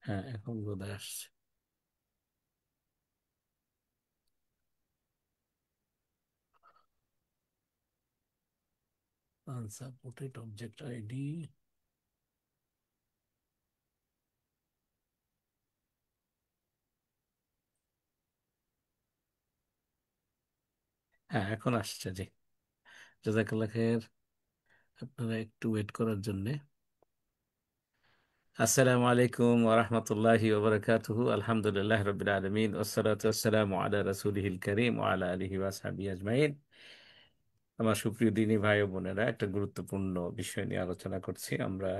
হ্যাঁ, এখন বোধহয় আসছে। Unsupported object ID. হ্যাঁ, এখন আসছে, জি। জাজাকাল্লাহ খের। আপনারা একটু ওয়েট করার জন্য। আসসালামু আলাইকুম ওয়া রাহমাতুল্লাহি ওয়া বারাকাতুহু। আলহামদুলিল্লাহ রাব্বিল আলামিন ওয়াসসালাতু ওয়াসসালামু আলা রাসূলিহিল কারীম ওয়া আলা আলিহি ওয়া সাহবিহি আজমাইন। আমার সুপ্রিয় দিনী ভাই ও বোনেরা, একটা গুরুত্বপূর্ণ বিষয় নিয়ে আলোচনা করছি আমরা।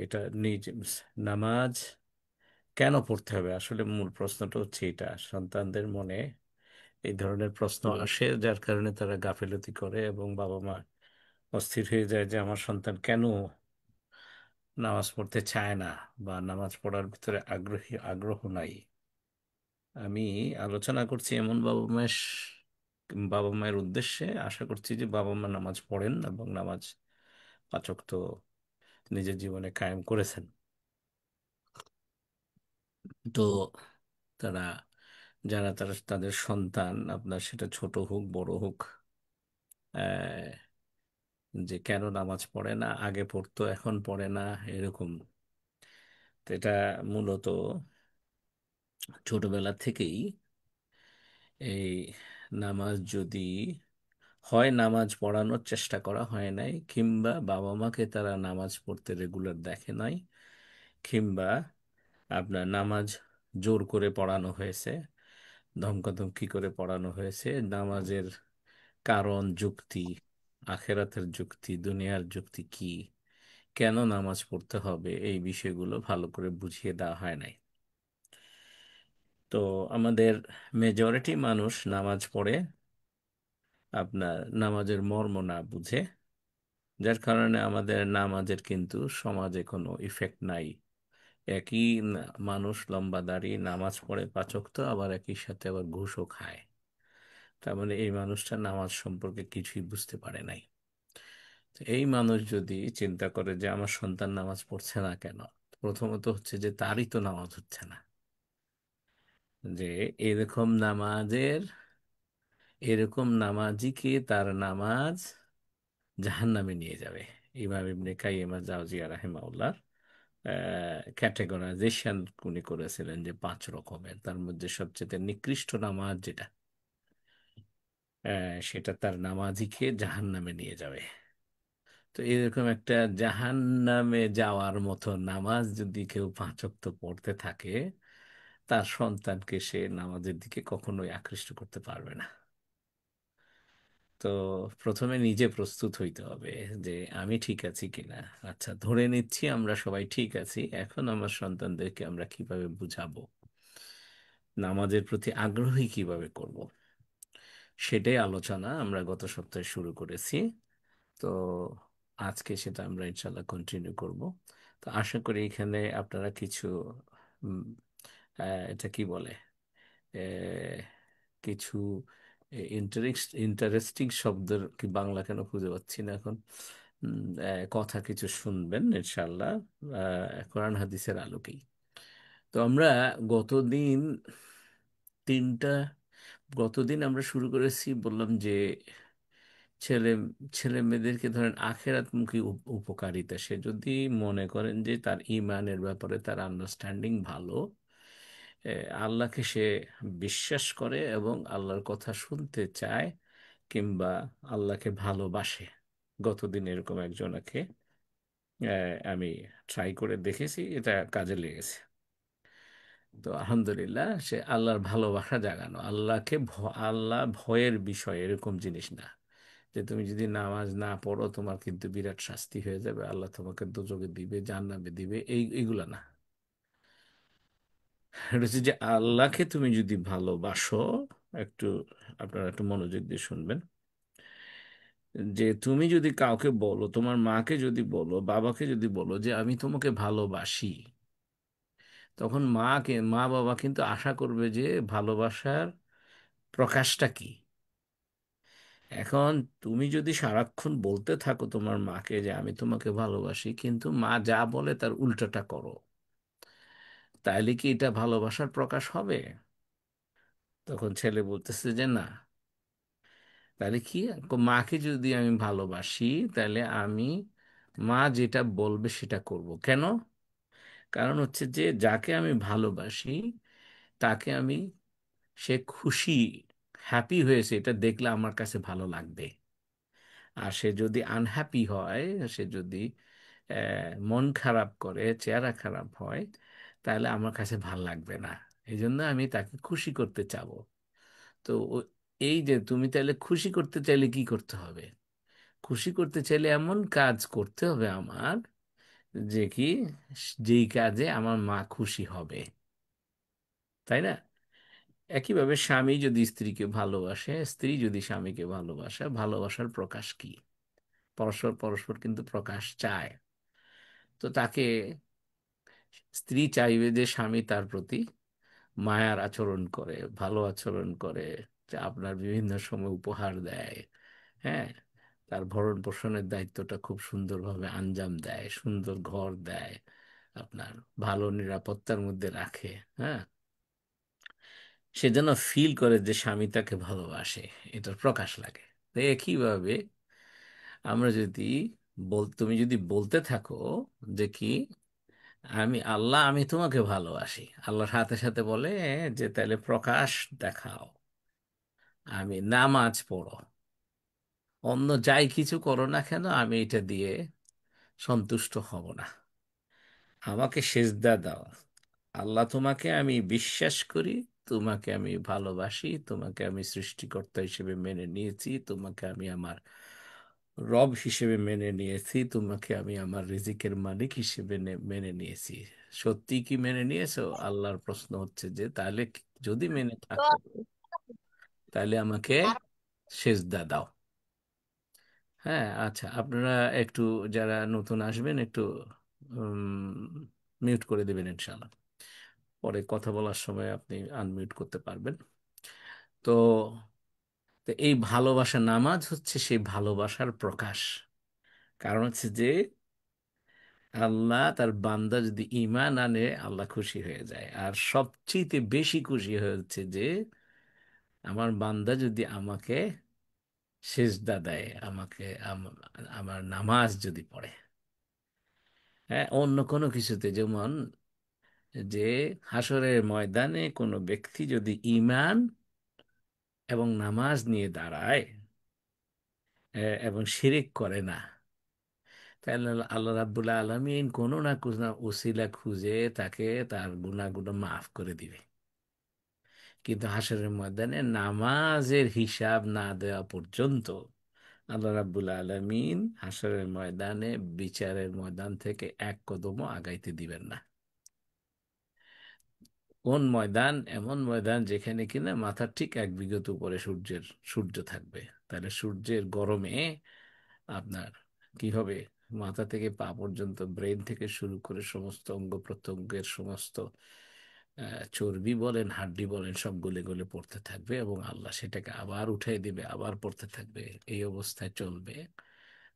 এটা নিজ নামাজ কেন পড়তে হবে, আসলে মূল প্রশ্নটা হচ্ছে এটা। সন্তানদের মনে এই ধরনের প্রশ্ন আসে, যার কারণে তারা গাফিলতি করে এবং বাবা মা অস্থির হয়ে যায় যে আমার সন্তান কেন নামাজ পড়তে চায় না বা নামাজ পড়ার ভিতরে আগ্রহ নাই। আমি আলোচনা করছি এমন বাবা মায়ের উদ্দেশ্যে। আশা করছি যে বাবা মা নামাজ পড়েন এবং নামাজ পাঁচ ওয়াক্ত নিজের জীবনে কায়েম করেছেন। তো তারা যারা তারা তাদের সন্তান, আপনার সেটা ছোট হোক বড় হোক, আহ, যে কেন নামাজ পড়ে না, আগে পড়তো এখন পড়ে না, এরকম। তো এটা মূলত ছোটবেলা থেকেই এই নামাজ যদি হয় নামাজ পড়ানোর চেষ্টা করা হয় নাই, কিংবা বাবা মাকে তারা নামাজ পড়তে রেগুলার দেখে নাই, কিংবা আপনার নামাজ জোর করে পড়ানো হয়েছে, ধমকাধমকি করে পড়ানো হয়েছে। নামাজের কারণ যুক্তি, আখেরাতের যুক্তি, দুনিয়ার যুক্তি কি, কেন নামাজ পড়তে হবে, এই বিষয়গুলো ভালো করে বুঝিয়ে দেওয়া হয় নাই। তো আমাদের মেজরিটি মানুষ নামাজ পড়ে আপনার নামাজের মর্ম না বুঝে, যার কারণে আমাদের নামাজের কিন্তু সমাজে কোনো ইফেক্ট নাই। একই মানুষ লম্বা দাড়ি নামাজ পড়ে পাঁচ ওয়াক্ত, আবার একই সাথে আবার ঘুষও খায়। তার মানে এই মানুষটা নামাজ সম্পর্কে কিছুই বুঝতে পারে নাই। তো এই মানুষ যদি চিন্তা করে যে আমার সন্তান নামাজ পড়ছে না কেন, প্রথমত হচ্ছে যে তারই তো নামাজ হচ্ছে না। যে এরকম নামাজের এরকম নামাজিকে তার নামাজ জাহান্নামে নিয়ে যাবে। ইমাম ইবনে কাইয়িম আল-জাওজিয়া রাহিমাহুল্লাহ ক্যাটেগরাইজেশন উনি করেছিলেন যে পাঁচ রকমের, তার মধ্যে সবচেয়ে নিকৃষ্ট নামাজ যেটা, সেটা তার নামাজিকে জাহান্নামে নিয়ে যাবে। তো এরকম একটা জাহান্নামে যাওয়ার মতো নামাজ যদি কেউ পাঁচ ওয়াক্ত পড়তে থাকে, তার সন্তানকে সে নামাজের দিকে কখনোই আকৃষ্ট করতে পারবে না। তো প্রথমে নিজে প্রস্তুত হইতে হবে যে আমি ঠিক আছি কিনা। আচ্ছা, ধরে নিচ্ছি আমরা সবাই ঠিক আছি, এখন আমার সন্তানদেরকে আমরা কিভাবে বুঝাবো, নামাজের প্রতি আগ্রহী কিভাবে করব, সেটাই আলোচনা আমরা গত সপ্তাহে শুরু করেছি। তো আজকে সেটা আমরা ইনশাল্লাহ কন্টিনিউ করব। তো আশা করি এখানে আপনারা কিছু উম, এটা কি বলে, আহ, কিছু ইন্টারেস্টিং শব্দের কি বাংলা কেন খুঁজে পাচ্ছি না এখন, কথা কিছু শুনবেন ইনশাল্লাহ, কোরআন হাদিসের আলোকেই। তো আমরা গতদিন তিনটা গতদিন আমরা শুরু করেছি, বললাম যে ছেলে ছেলে মেয়েদেরকে ধরেন আখেরাতমুখী উপকারিতা, সে যদি মনে করেন যে তার ইমানের ব্যাপারে তার আন্ডারস্ট্যান্ডিং ভালো, আল্লাহকে সে বিশ্বাস করে এবং আল্লাহর কথা শুনতে চায়, কিংবা আল্লাহকে ভালোবাসে। গতদিন এরকম একজনকে আমি ট্রাই করে দেখেছি, এটা কাজে লেগেছে। তো আলহামদুলিল্লাহ, সে আল্লাহর ভালোবাসা জাগানো, আল্লাহ ভয়ের বিষয় এরকম জিনিস না যে তুমি যদি নামাজ না পড়ো তোমার কিন্তু বিরাট শাস্তি হয়ে যাবে, আল্লাহ তোমাকে দোজখে দিবে, জান্নাতে দিবে, এইগুলা না। এটা হচ্ছে যে আল্লাহকে তুমি যদি ভালোবাসো, একটু আপনারা একটু মনোযোগ দিয়ে শুনবেন, যে তুমি যদি কাউকে বলো, তোমার মাকে যদি বলো, বাবাকে যদি বলো যে আমি তোমাকে ভালোবাসি, তখন মা বাবা কিন্তু আশা করবে যে ভালোবাসার প্রকাশটা কি। এখন তুমি যদি সারাক্ষণ বলতে থাকো তোমার মাকে যে আমি তোমাকে ভালোবাসি, কিন্তু মা যা বলে তার উল্টাটা করো, তাইলে কি এটা ভালোবাসার প্রকাশ হবে? তখন ছেলে বলতেছে যে না। তাহলে কি, মাকে যদি আমি ভালোবাসি, তাহলে আমি মা যেটা বলবে সেটা করব। কেন? কারণ হচ্ছে যে যাকে আমি ভালোবাসি তাকে আমি, সে খুশি, হ্যাপি হয়েছে এটা দেখলে আমার কাছে ভালো লাগবে। আর সে যদি আনহ্যাপি হয়, সে যদি মন খারাপ করে, চেহারা খারাপ হয়, তাহলে আমার কাছে ভাল লাগবে না। এই জন্য আমি তাকে খুশি করতে চাবো। তো এই যে তুমি তাহলে খুশি করতে চাইলে কি করতে হবে? খুশি করতে চাইলে এমন কাজ করতে হবে আমার, যে কি, যেই কাজে আমার মা খুশি হবে, তাই না? একইভাবে স্বামী যদি স্ত্রীকে ভালোবাসে, স্ত্রী যদি স্বামীকে ভালোবাসে, ভালোবাসার প্রকাশ কি? পরস্পর পরস্পর কিন্তু প্রকাশ চায়। তো তাকে, স্ত্রী চাইবে যে স্বামী তার প্রতি মায়ার আচরণ করে, ভালো আচরণ করে, যে আপনার বিভিন্ন সময় উপহার দেয়, হ্যাঁ, তার ভরণ পোষণের দায়িত্বটা খুব সুন্দরভাবে আঞ্জাম দেয়, সুন্দর ঘর দেয়, আপনার ভালো নিরাপত্তার মধ্যে রাখে, হ্যাঁ, সে যেন ফিল করে যে স্বামী তাকে ভালোবাসে, এটার প্রকাশ লাগে। তো একইভাবে আমরা যদি তুমি যদি বলতে থাকো যে কি, আমি আল্লাহ, আমি তোমাকে ভালোবাসি, আল্লাহর সাথে সাথে বলে যে তাহলে প্রকাশ দেখাও, আমি নামাজ পড়ো, অন্য যাই কিছু করো না কেন, আমি এটা দিয়ে সন্তুষ্ট হব না, আমাকে সেজদা দাও। আল্লাহ, তোমাকে আমি বিশ্বাস করি, তোমাকে আমি ভালোবাসি, তোমাকে আমি সৃষ্টিকর্তা হিসেবে মেনে নিয়েছি, তোমাকে আমি আমার রব হিসেবে মেনে নিয়েছি, তোমাকে আমি আমার রিজিকের মালিক হিসেবে মেনে নিয়েছি। সত্যি কি মেনে নিয়েছো? আল্লাহর প্রশ্ন হচ্ছে যে তাহলে যদি মেনে থাকো, তাহলে আমাকে সেজদা দাও। হ্যাঁ, আচ্ছা, আপনারা একটু, যারা নতুন আসবেন একটু মিউট করে দেবেন ইনশাআল্লাহ। পরে কথা বলার সময় আপনি আনমিউট করতে পারবেন। তো তো এই ভালোবাসা, নামাজ হচ্ছে সেই ভালোবাসার প্রকাশ। কারণ হচ্ছে যে আল্লাহ তার বান্দা যদি ঈমান আনে, আল্লাহ খুশি হয়ে যায়। আর সবচেয়ে বেশি খুশি হচ্ছে যে আমার বান্দা যদি আমাকে সেজদা দেয়, আমাকে আমার নামাজ যদি পড়ে। হ্যাঁ, অন্য কোনো কিছুতে, যেমন যে হাসরের ময়দানে কোনো ব্যক্তি যদি ঈমান এবং নামাজ নিয়ে দাঁড়ায়, এবং শিরিক করে না, তাহলে আল্লাহ রাব্বুল আলামিন কোনো না কোনো ওসিলা খুঁজে তাকে তার গুনাহগুলো মাফ করে দিবে। কিন্তু হাসরের ময়দানে নামাজের হিসাব না দেওয়া পর্যন্ত আল্লাহ রাব্বুল আলামিন হাসরের ময়দানে, বিচারের ময়দান থেকে এক কদমও আগাইতে দিবেন না। কোন ময়দান? এমন ময়দান যেখানে কিনা মাথার ঠিক 1 বিঘত উপরে সূর্য থাকবে। তাহলে সূর্যের গরমে আপনার কি হবে? মাথা থেকে পা পর্যন্ত, ব্রেন থেকে শুরু করে সমস্ত অঙ্গ প্রত্যঙ্গের সমস্ত চর্বি বলেন, হাড্ডি বলেন, সব গলে গলে পড়তে থাকবে, এবং আল্লাহ সেটাকে আবার উঠাই দিবে, আবার পড়তে থাকবে। এই অবস্থায় চলবে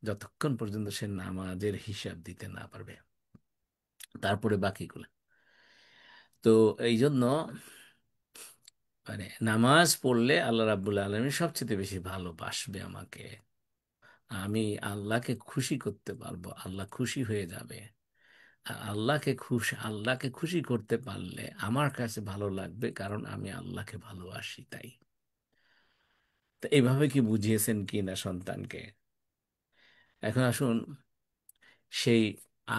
যতক্ষণ পর্যন্ত সে নামাজের হিসাব দিতে না পারবে। তারপরে বাকিগুলো। তো এই জন্য মানে নামাজ পড়লে আল্লাহ রাব্বুল আলামিন সবচেয়ে বেশি ভালোবাসবে আমাকে। আমি আল্লাহকে খুশি করতে পারবো, আল্লাহ খুশি হয়ে যাবে। আর আল্লাহকে খুশি করতে পারলে আমার কাছে ভালো লাগবে, কারণ আমি আল্লাহকে ভালোবাসি তাই। তো এইভাবে কি বুঝিয়েছেন কি না সন্তানকে? এখন আসুন সেই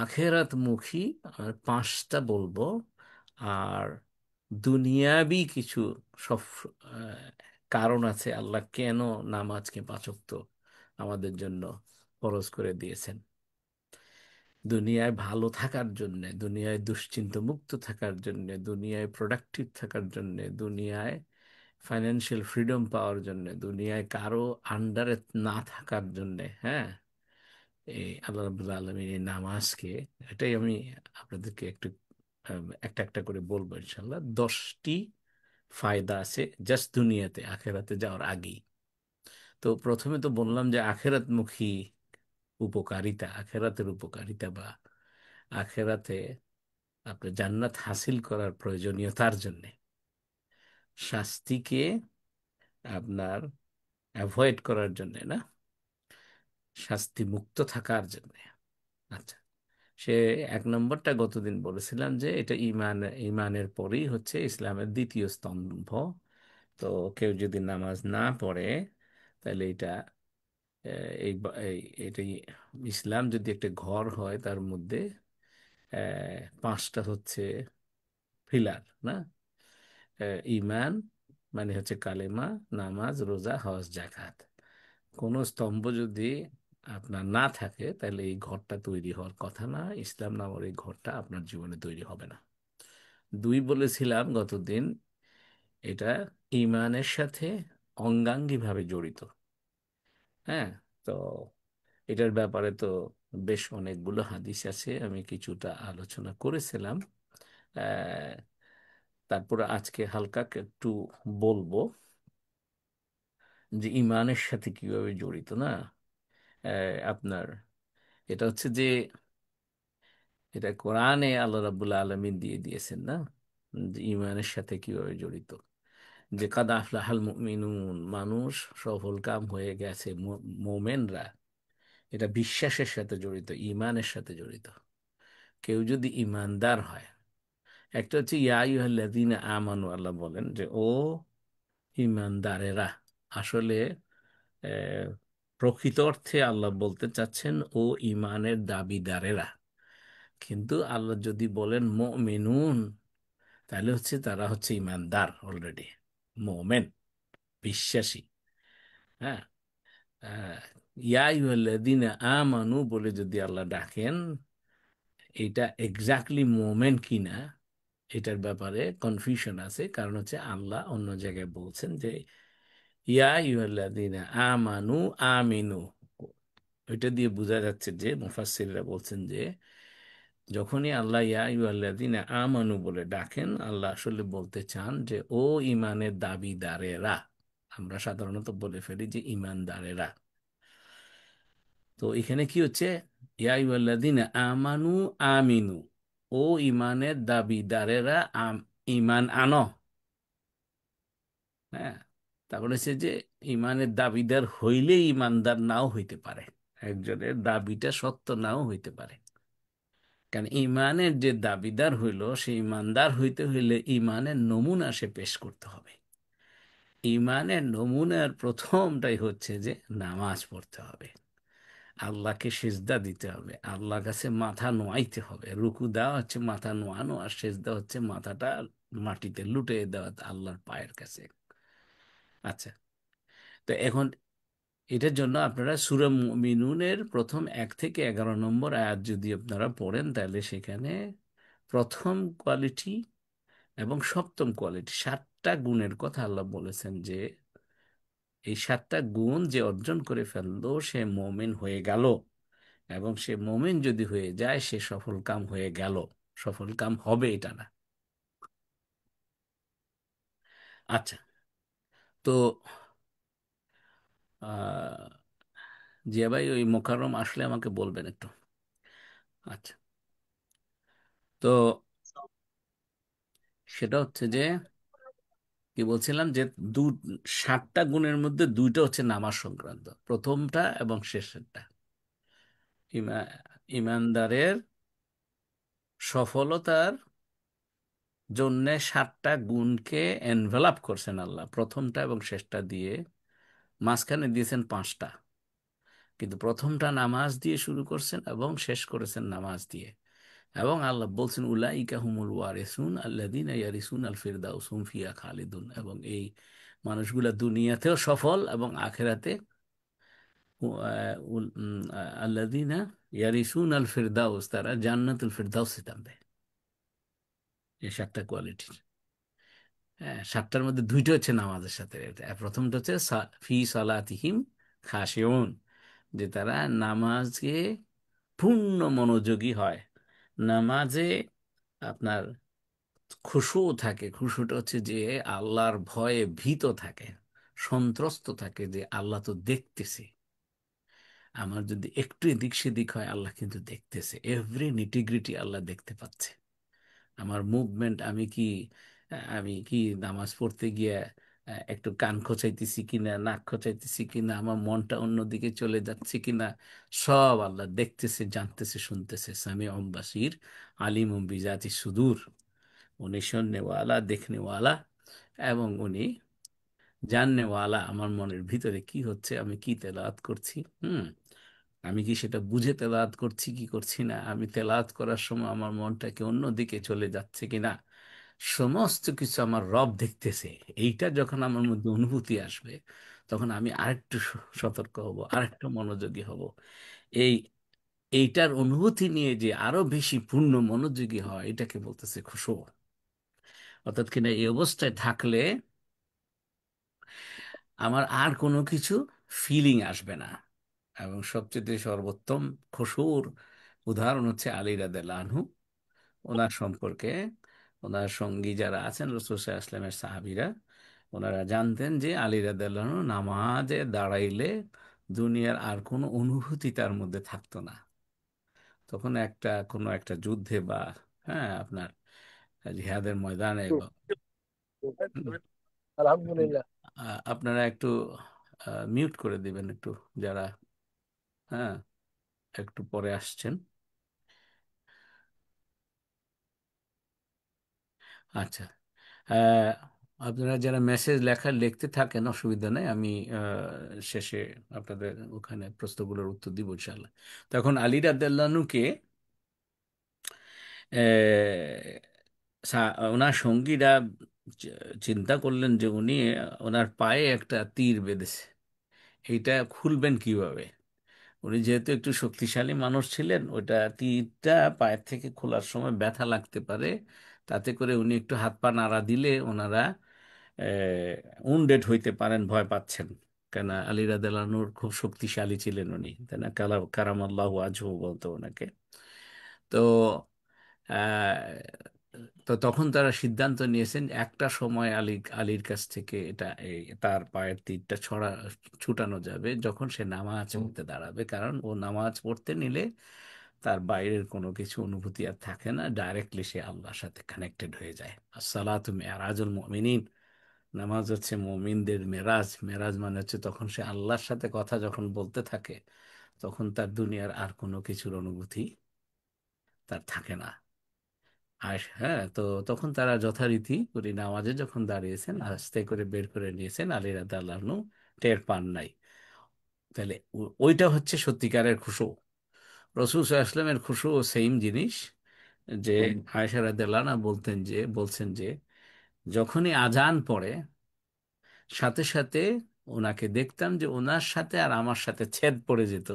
আখেরাতমুখী, 5টা বলবো, আর দুনিয়াবি কিছু সব কারণ আছে আল্লাহ কেন নামাজকে 5 ওয়াক্ত আমাদের জন্য ফরজ করে দিয়েছেন। দুনিয়ায় ভালো থাকার জন্য, দুনিয়ায় দুশ্চিন্তা মুক্ত থাকার জন্য, দুনিয়ায় প্রোডাক্টিভ থাকার জন্য, দুনিয়ায় ফাইন্যান্সিয়াল ফ্রিডম পাওয়ার জন্য, দুনিয়ায় কারো আন্ডারে না থাকার জন্য, হ্যাঁ, এই আল্লাহ রাব্বুল আলামিন এই নামাজকে, এটাই আমি আপনাদেরকে একটু একটা একটা করে বলবো ইনশাল্লাহ। 10টি ফায়দা আছে জাস্ট দুনিয়াতে, আখেরাতে যাওয়ার আগেই। তো প্রথমে তো বললাম যে আখেরাতমুখী উপকারিতা, আখেরাতের উপকারিতা, বা আখেরাতে আপনার জান্নাত হাসিল করার প্রয়োজনীয়তার জন্য, শাস্তিকে আপনার অ্যাভয়েড করার জন্য না, শাস্তি মুক্ত থাকার জন্য। আচ্ছা, সে এক নম্বরটা গতদিন বলেছিলাম যে এটা ইমানের পরেই হচ্ছে ইসলামের দ্বিতীয় স্তম্ভ। তো কেউ যদি নামাজ না পড়ে তাহলে এটা এটাই, ইসলাম যদি একটা ঘর হয় তার মধ্যে পাঁচটা হচ্ছে পিলার না, ঈমান মানে হচ্ছে কালেমা, নামাজ, রোজা, হজ, যাকাত। কোন স্তম্ভ যদি আপনার না থাকে তাহলে এই ঘরটা তৈরি হওয়ার কথা না, ইসলাম নামের এই ঘরটা আপনার জীবনে তৈরি হবে না। দুই বলেছিলাম গতদিন, এটা ঈমানের সাথে অঙ্গাঙ্গিভাবে জড়িত। হ্যাঁ, তো এটার ব্যাপারে তো বেশ অনেকগুলো হাদিস আছে, আমি কিছুটা আলোচনা করেছিলাম। আহ, তারপরে আজকে হালকা একটু বলবো যে ইমানের সাথে কিভাবে জড়িত না। আপনার এটা হচ্ছে যে এটা কোরআনে আল্লাহ রাব্বুল আলামিন দিয়ে দিয়েছেন না, যে ইমানের সাথে কিভাবে জড়িত, যে কাদ আফলাহাল মুমিনুন, মানুষ সফল কাম হয়ে গেছে, মোমেনরা। এটা বিশ্বাসের সাথে জড়িত, ইমানের সাথে জড়িত। কেউ যদি ইমানদার হয়, একটা হচ্ছে ইয়া আইয়ুহাল্লাযীনা আমানু, আল্লাহ বলেন যে ও ইমানদারেরা। আসলে আহ, প্রকৃত অর্থে আল্লাহ বলতে চাচ্ছেন ও ইমানের দাবিদারেরা। কিন্তু আল্লাহ যদি বলেন মুমিনুন, তাহলে হচ্ছে তারা হচ্ছে ইমানদার অলরেডি, মোমেন, বিশ্বাসী। হ্যাঁ, আহ, ইয়া আইয়ুহাল্লাযীনা আমানু বলে যদি আল্লাহ ডাকেন, এটা এক্স্যাক্টলি মোমেন কিনা এটার ব্যাপারে কনফিউশন আছে। কারণ হচ্ছে আল্লাহ অন্য জায়গায় বলছেন যে ইয়া আইয়ুহাল্লাযীনা আমানু আমিনু। ওইটা দিয়ে বোঝা যাচ্ছে যে মুফাসসিররা বলছেন যে যখনই আল্লাহ ইয়া আইয়ুহাল্লাযীনা আমানু বলে ডাকেন, আল্লাহ আসলে বলতে চান যে ও ইমানের দাবিদারেরা। আমরা সাধারণত বলে ফেলি যে ইমানদারেরা। তো এখানে কি হচ্ছে, ইয়া আইয়ুহাল্লাযীনা আমানু আমিনু, ও ইমানের দাবিদারেরা, ইমান আনো। হ্যাঁ, তারপরে হচ্ছে যে ইমানের দাবিদার হইলে ইমানদার নাও হইতে পারে, একজনের দাবিটা সত্য নাও হইতে পারে। কারণ ইমানের যে দাবিদার হইল, সে ইমানদার হইতে হইলে ইমানের নমুনা সে পেশ করতে হবে। ইমানের নমুনার প্রথমটাই হচ্ছে যে নামাজ পড়তে হবে, আল্লাহকে সিজদা দিতে হবে, আল্লাহর কাছে মাথা নোয়াইতে হবে। রুকু দেওয়া হচ্ছে মাথা নোয়ানো, আর সিজদা হচ্ছে মাথাটা মাটিতে লুটে দেওয়া আল্লাহর পায়ের কাছে। আচ্ছা, তো এখন এটার জন্য আপনারা সূরা মুমিনুনের প্রথম 1 থেকে 11 নম্বর আয়াত যদি আপনারা পড়েন, তাহলে সেখানে প্রথম কোয়ালিটি এবং সপ্তম কোয়ালিটি 7টা গুণের কথা আল্লাহ বলেছেন যে এই 7টা গুণ যে অর্জন করে ফেললো সে মোমেন হয়ে গেল, এবং সে মোমেন যদি হয়ে যায় সে সফল কাম হয়ে গেল। সফল কাম হবে এটা না। আচ্ছা, তো আহ জিয়া ভাই ওই মোকাররম আসলে আমাকে বলবেন একটু। আচ্ছা, তো সেটা হচ্ছে যে কি বলছিলাম যে দু 7টা গুণের মধ্যে 2টা হচ্ছে নামাজ সংক্রান্ত, প্রথমটা এবং শেষেরটা। ইমা ইমানদারের সফলতার জন্য 7টা গুণকে এনভেলাপ করছেন আল্লাহ, প্রথমটা এবং শেষটা দিয়ে। মাঝখানে দিয়েছেন 5টা, কিন্তু প্রথমটা নামাজ দিয়ে শুরু করছেন এবং শেষ করেছেন নামাজ দিয়ে। এবং আল্লাহ বলছেন উলাইকা হুমুল ওয়ারিসুন আল্লাযীনা ইয়ারিসুন আল ফিরদাউস হুম ফিহা খালিদুন। এবং এই মানুষগুলা দুনিয়াতেও সফল এবং আখেরাতে আল্লাযীনা ইয়ারিসুন আল ফিরদাউস, তারা জান্নাতুল ফিরদাউসে যাবে। এই 7টা কোয়ালিটির, হ্যাঁ, 7টার মধ্যে 2টা হচ্ছে নামাজের সাথে। প্রথমটা হচ্ছে ফি সালাতিহিম খাশিউন, যে তারা নামাজে পূর্ণ মনোযোগী হয়। নামাজে আপনার খুশু থাকে, খুশুটা হচ্ছে যে আল্লাহর ভয়ে ভীত থাকে, সন্ত্রস্ত থাকে যে আল্লাহ তো দেখতেছে, আমার যদি একটু এদিক সেদিক হয় আল্লাহ কিন্তু দেখতেছে, এভরি নিটিগ্রিটি আল্লাহ দেখতে পাচ্ছে। আমার মুভমেন্ট, আমি কি নামাজ পড়তে গিয়ে একটু কান খোঁচাইতেছি কিনা, নাক খোঁচাইতেছি কিনা, আমার মনটা অন্যদিকে চলে যাচ্ছে কিনা, সব আল্লাহ দেখতেছে, জানতেছে, শুনতেছে। সামি বাসির, আলিম বিজাতি সুদূর। উনি শুননেওয়ালা, দেখনেওয়ালা, এবং উনি জাননেওয়ালা। আমার মনের ভিতরে কি হচ্ছে, আমি কি তেলাওয়াত করছি, আমি কি সেটা বুঝে তেলাওয়াত করছি কি করছি না, আমি তেলাওয়াত করার সময় আমার মনটা কি অন্যদিকে চলে যাচ্ছে কিনা, সমস্ত কিছু আমার রব দেখতেছে। এইটা যখন আমার মধ্যে অনুভূতি আসবে, তখন আমি আরেকটু সতর্ক হব, আরেকটু মনোযোগী হব। এই এইটার অনুভূতি নিয়ে যে আরো বেশি পূর্ণ মনোযোগী হয়, এটাকে বলতেছে খুশু। অর্থাৎ কিনা এই অবস্থায় থাকলে আমার আর কোনো কিছু ফিলিং আসবে না। এবং সবচেয়ে সর্বোত্তম খুশুর উদাহরণ হচ্ছে আলী রাদিয়াল্লাহু আনহু। ওনার সম্পর্কে ওনার সঙ্গী যারা আছেন রাসূল সাল্লাল্লাহু আলাইহি ওয়াসাল্লামের সাহাবীরা, ওনারা জানতেন যে আলী রাদিয়াল্লাহু আনহু নামাজে দাঁড়াইলে দুনিয়ার আর কোনো অনুভূতি তার মধ্যে থাকতো না। তখন কোনো একটা যুদ্ধে বা, হ্যাঁ, আপনার জিহাদের ময়দানে বা, হুম, আলহামদুলিল্লাহ। আপনারা একটু মিউট করে দিবেন একটু, যারা, হ্যাঁ, একটু পরে আসছেন। আচ্ছা। আহ, আপনারা যারা মেসেজ লিখতে থাকেন, অসুবিধা নেই, আমি শেষে আপনাদের ওখানে প্রশ্নগুলোর উত্তর দিব ইনশাল্লাহ। তখন আলী রাদিয়াল্লাহু আনহুকে ওনার সঙ্গীরা চি- চিন্তা করলেন যে উনি ওনার পায়ে একটা তীর বেঁধেছে, এইটা খুলবেন কিভাবে। উনি যেহেতু একটু শক্তিশালী মানুষ ছিলেন, ওইটা তীরটা পায়ের থেকে খোলার সময় ব্যথা লাগতে পারে, তাতে করে উনি একটু হাত পা নাড়া দিলে ওনারা উন্ডেড হইতে পারেন, ভয় পাচ্ছেন। কেন, আলী রাদিয়াল্লাহু আনহুর খুব শক্তিশালী ছিলেন উনি, তাই না, কারামাল্লাহু ওয়াজহু বলতো ওনাকে। তো তখন তারা সিদ্ধান্ত নিয়েছেন একটা সময় আলীর কাছ থেকে তার পায়ের তীরটা ছুটানো যাবে যখন সে নামাজ পড়তে দাঁড়াবে, কারণ ও নামাজ পড়তে নিলে তার বাইরের কোনো কিছু অনুভূতি আর থাকে না, ডাইরেক্টলি সে আল্লাহর সাথে কানেক্টেড হয়ে যায়। আসসালাতু মিরাজুল মুমিনিন, নামাজ হচ্ছে মুমিনদের মেরাজ। মেরাজ মানে হচ্ছে তখন সে আল্লাহর সাথে কথা যখন বলতে থাকে, তখন তার দুনিয়ার আর কোনো কিছুর অনুভূতি তার থাকে না। আর হ্যাঁ, তো তখন তারা যথারীতি করে নামাজে যখন দাঁড়িয়েছেন, আস্তে করে বের করে নিয়েছেন, আলী রাদিয়াল্লাহু আনহু টের পান নাই। তাহলে ওইটা হচ্ছে সত্যিকারের খুশু। রাসূল সাল্লাল্লাহু আলাইহি ওয়াসাল্লামের খুশু সেম জিনিস। যে আয়েশা রাদিয়াল্লাহু আনহা বলছেন যে যখনই আজান পড়ে, সাথে সাথে ওনাকে দেখতাম যে ওনার সাথে আর আমার সাথে ছেদ পড়ে যেত।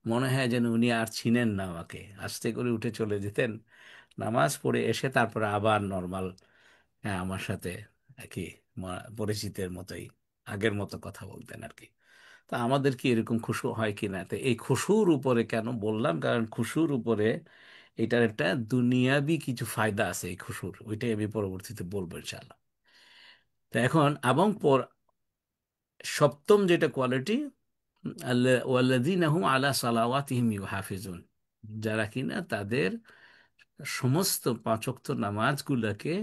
মনে হয় যেন উনি আর চিনেন না আমাকে, আস্তে করে উঠে চলে যেতেন, নামাজ পড়ে এসে তারপরে আবার নর্মাল, হ্যাঁ, আমার সাথে কি পরিচিতের মতোই আগের মতো কথা বলতেন আর কি। তা আমাদের কি এরকম খুশু হয় কি না? তো এই খুশুর উপরে কেন বললাম, কারণ খুশুর উপরে এটার একটা দুনিয়াবি কিছু ফায়দা আছে, এই খুশুর, ওইটাই আমি পরবর্তীতে বলবো ইনশাআল্লাহ। তো এখন এবং সপ্তম যেটা কোয়ালিটি, ওয়াল্লাযীনা হুম আলা সালাওয়াতিহিম ইউহাফিজুন, যারা কিনা তাদের সমস্ত পাঁচ ওয়াক্ত নামাজগুলোকে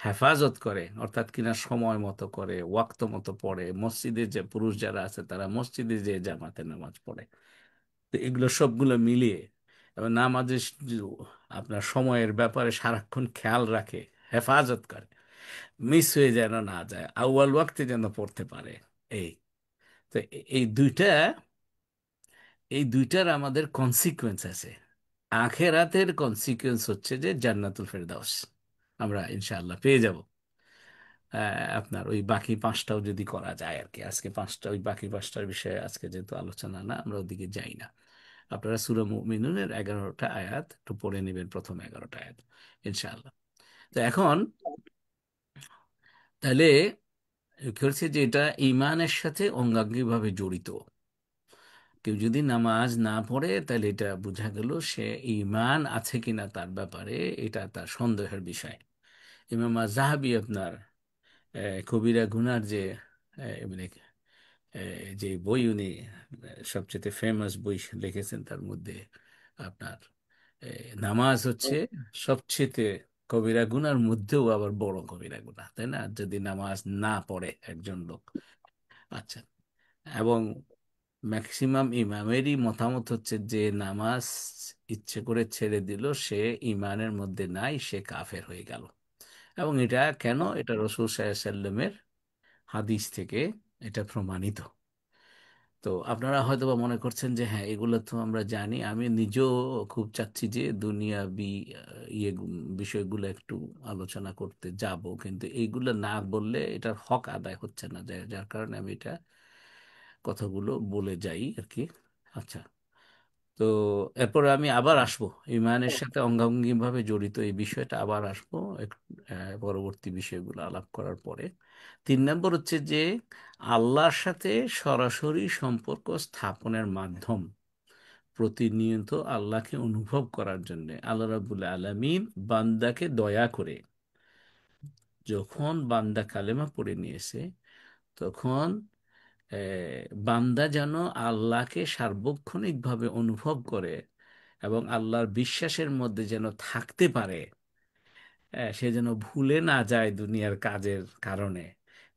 হেফাজত করে, অর্থাৎ কিনা সময় মতো করে, ওয়াক্ত মতো পড়ে, মসজিদে যে পুরুষ যারা আছে তারা মসজিদে যে জামাতে নামাজ পড়ে। তো এগুলো সবগুলো মিলিয়ে এবং নামাজের আপনার সময়ের ব্যাপারে সারাক্ষণ খেয়াল রাখে, হেফাজত করে, মিস হয়ে যেন না যায়, আউয়াল ওয়াক্তে যেন পড়তে পারে। এই তো এই দুইটা এই দুইটার আমাদের কনসিকুয়েন্স আছে। আখেরাতের কনসিকুয়েন্স হচ্ছে যে জান্নাতুল ফেরদাউস আমরা ইনশাআল্লাহ পেয়ে যাব। আপনার ওই বাকি পাঁচটাও যদি করা যায় আর কি, আজকে পাঁচটা, ওই বাকি পাঁচটার বিষয়ে আজকে যেহেতু আলোচনা না, আমরা ওদিকে যাই না। আপনারা সূরা মুমিনুনের 11টা আয়াত একটু পড়ে নেবেন, প্রথম 11টা আয়াত ইনশাআল্লাহ। তো এখন তাহলে হচ্ছে যে এটা ইমানের সাথে অঙ্গাঙ্গিভাবে জড়িত। কেউ যদি নামাজ না পড়ে, তাহলে এটা বোঝা গেল সে ঈমান আছে কিনা তার ব্যাপারে এটা তার সন্দেহের বিষয়। ইমাম আয-যাহাবী আপনার কবিরা গুনার যে মানে যে বই উনি সবচেয়ে ফেমাস বই লিখেছেন, তার মধ্যে আপনার নামাজ হচ্ছে সবচেয়ে কবিরা গুনার মধ্যেও আবার বড় কবিরা গুনাহ, তাই না, যদি নামাজ না পড়ে একজন লোক। আচ্ছা। এবং ম্যাক্সিমাম ইমামেরই মতামত হচ্ছে যে নামাজ ইচ্ছে করে ছেড়ে দিল, সে ইমানের মধ্যে নাই, সে কাফের হয়ে গেল। এবং এটা কেন? এটা রসুল সাল্লাল্লাহু আলাইহি সাল্লামের হাদিস থেকে এটা প্রমাণিত। তো আপনারা হয়তো বা মনে করছেন যে হ্যাঁ, এগুলো তো আমরা জানি, আমি নিজেও খুব চাচ্ছি যে দুনিয়াবি বিষয়গুলো একটু আলোচনা করতে যাব, কিন্তু এইগুলো না বললে এটার হক আদায় হচ্ছে না, যার কারণে আমি এটা কথাগুলো বলে যাই আর কি। আচ্ছা। তো এরপরে আমি আবার আসবো, ইমানের সাথে অঙ্গাঙ্গিভাবে জড়িত এই বিষয়টা আবার আসবো পরবর্তী বিষয়গুলো আলাপ করার পরে। 3 নম্বর হচ্ছে যে আল্লাহর সাথে সরাসরি সম্পর্ক স্থাপনের মাধ্যম, প্রতিনিয়ত আল্লাহকে অনুভব করার জন্য আল্লাহ রাব্বুল আলামিন বান্দাকে দয়া করে, যখন বান্দা কালেমা পড়ে নিয়েছে তখন বান্দা যেন আল্লাহকে সার্বক্ষণিকভাবে অনুভব করে এবং আল্লাহর বিশ্বাসের মধ্যে যেন থাকতে পারে, সে যেন ভুলে না যায় দুনিয়ার কাজের কারণে।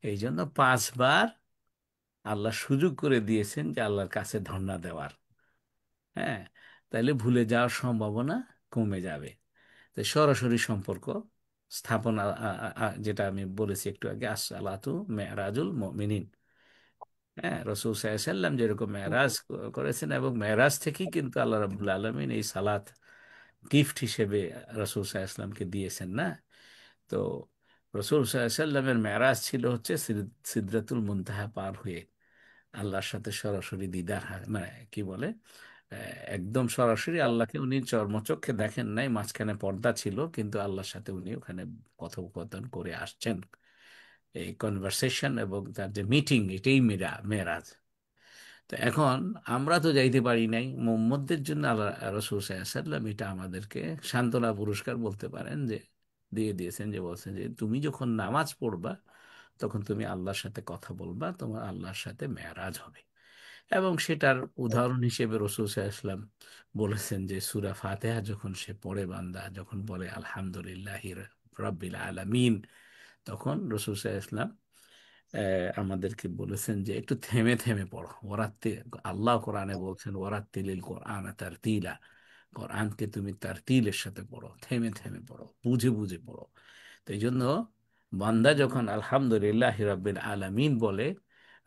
এই জন্য 5বার আল্লাহ সুযোগ করে দিয়েছেন যে আল্লাহর কাছে ধর্ণা দেওয়ার। হ্যাঁ, তাইলে ভুলে যাওয়ার সম্ভাবনা কমে যাবে। তো সরাসরি সম্পর্ক স্থাপন, যেটা আমি বলেছি একটু আগে, আসসালাতু মেরাজুল মুমিনিন। হ্যাঁ, রসুল সাল্লাল্লাহু আলাইহি সাল্লাম যেরকম মেরাজ করেছেন, এবং মেরাজ থেকেই কিন্তু আল্লাহ রাব্বুল আলামিন এই সালাত গিফট হিসেবে রসুল সাল্লাল্লাহু আলাইহি সাল্লামকে দিয়েছেন না। তো রসুল সাল্লাল্লাহু আলাইহি সাল্লামের মেরাজ ছিল হচ্ছে সিদরাতুল মুনতাহা পার হয়ে আল্লাহর সাথে সরাসরি দিদার, মানে কি বলে, একদম সরাসরি আল্লাহকে উনি চর্মচক্ষে দেখেন নাই, মাঝখানে পর্দা ছিল, কিন্তু আল্লাহর সাথে উনি ওখানে কথোপকথন করে আসছেন। এই কনভারসেশন এবং তার যে মিটিং, এটাই মেরাজ। তো এখন আমরা তো যাইতে পারি নাই, মুহাম্মদের জন্য আল্লাহ রাসূল সাল্লাল্লাহু আলাইহি সাল্লাম এটা আমাদেরকে সান্ত্বনা পুরস্কার বলতে পারেন যে দিয়ে দিয়েছেন, যে বলছেন যে তুমি যখন নামাজ পড়বা তখন তুমি আল্লাহর সাথে কথা বলবা, তোমার আল্লাহর সাথে মেরাজ হবে। এবং সেটার উদাহরণ হিসেবে রাসূল সাল্লাল্লাহু আলাইহি সাল্লাম বলেছেন যে সূরা ফাতিহা যখন সে পড়ে, বান্দা যখন বলে আলহামদুলিল্লাহি রাব্বিল আলামিন, তখন রাসূল সাল্লাল্লাহু আলাইহি সাল্লাম আমাদেরকে বলেছেন যে একটু থেমে থেমে পড়ো। আল্লাহ কোরআনে বলছেন ওয়ারাত্তিলিল কোরআন তারতিলা, কোরআনকে তুমি তারতিলের সাথে পড়ো, থেমে থেমে পড়ো, বুঝে বুঝে পড়ো। তো এই জন্য বান্দা যখন আলহামদুলিল্লাহ রাব্বিল আলামিন বলে,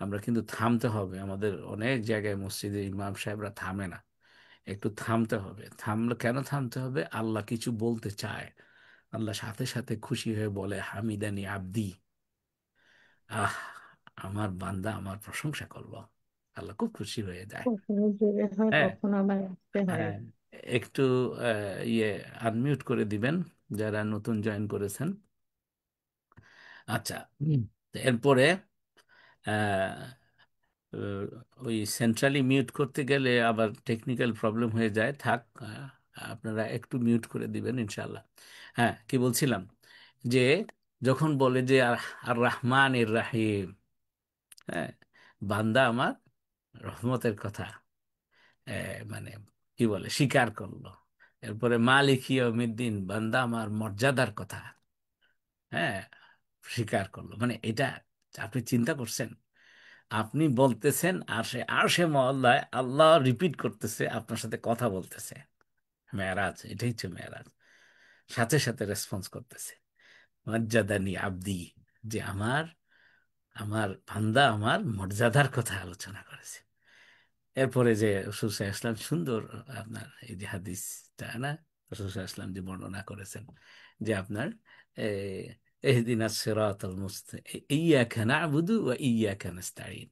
আমরা কিন্তু থামতে হবে। আমাদের অনেক জায়গায় মসজিদে ইমাম সাহেবরা থামে না, একটু থামতে হবে। থামলে কেন থামতে হবে? আল্লাহ কিছু বলতে চায়, আল্লাহ সাথে সাথে খুশি হয়ে বলে হামিদানি আব্দি, আহ, আমার বান্দা আমার প্রশংসা করলো। আল্লাহ খুব খুশি হয়ে যায়। কখনো জোরে হয়, হ্যাঁ। কখনো আবার আসতে হয়। হ্যাঁ, একটু ইয়ে আনমিউট করে দিবেন যারা নতুন জয়েন করেছেন। আচ্ছা। তো এরপরে আহ, ওই সেন্ট্রালি মিউট করতে গেলে আবার টেকনিক্যাল প্রবলেম হয়ে যায়, থাক, আপনারা একটু মিউট করে দিবেন ইনশাল্লাহ। হ্যাঁ, কি বলছিলাম, যে যখন বলে যে আর আর রাহমান এর রাহিম, হ্যাঁ, বান্দা আমার রহমতের কথা মানে কি বলে স্বীকার করলো। এরপরে মালিক ইয়াউমিদ্দিন, বান্দা আমার মর্যাদার কথা, হ্যাঁ, স্বীকার করলো। মানে এটা আপনি চিন্তা করছেন, আপনি বলতেছেন আর সে মহল্লায় আল্লাহ রিপিট করতেছে, আপনার সাথে কথা বলতেছে। মেরাজ, এটাই হচ্ছে মেরাজ। সাথে সাথে রেসপন্স করতেছে মর্যাদানি আব্দি, যে আমার আমার বান্দা আমার মর্যাদার কথা আলোচনা করেছে। এরপরে যে রাসূল সাল্লাল্লাহু আলাইহি ওয়াসাল্লাম সুন্দর, আপনার এই যে হাদিসটা না, রাসূল সাল্লাল্লাহু আলাইহি ওয়াসাল্লাম যে বর্ণনা করেছেন, যে আপনার ইহদিনাস সিরাতাল মুস্তাকিম ইয়্যাকা না'বুদু ওয়া ইয়্যাকা নাস্তাঈন,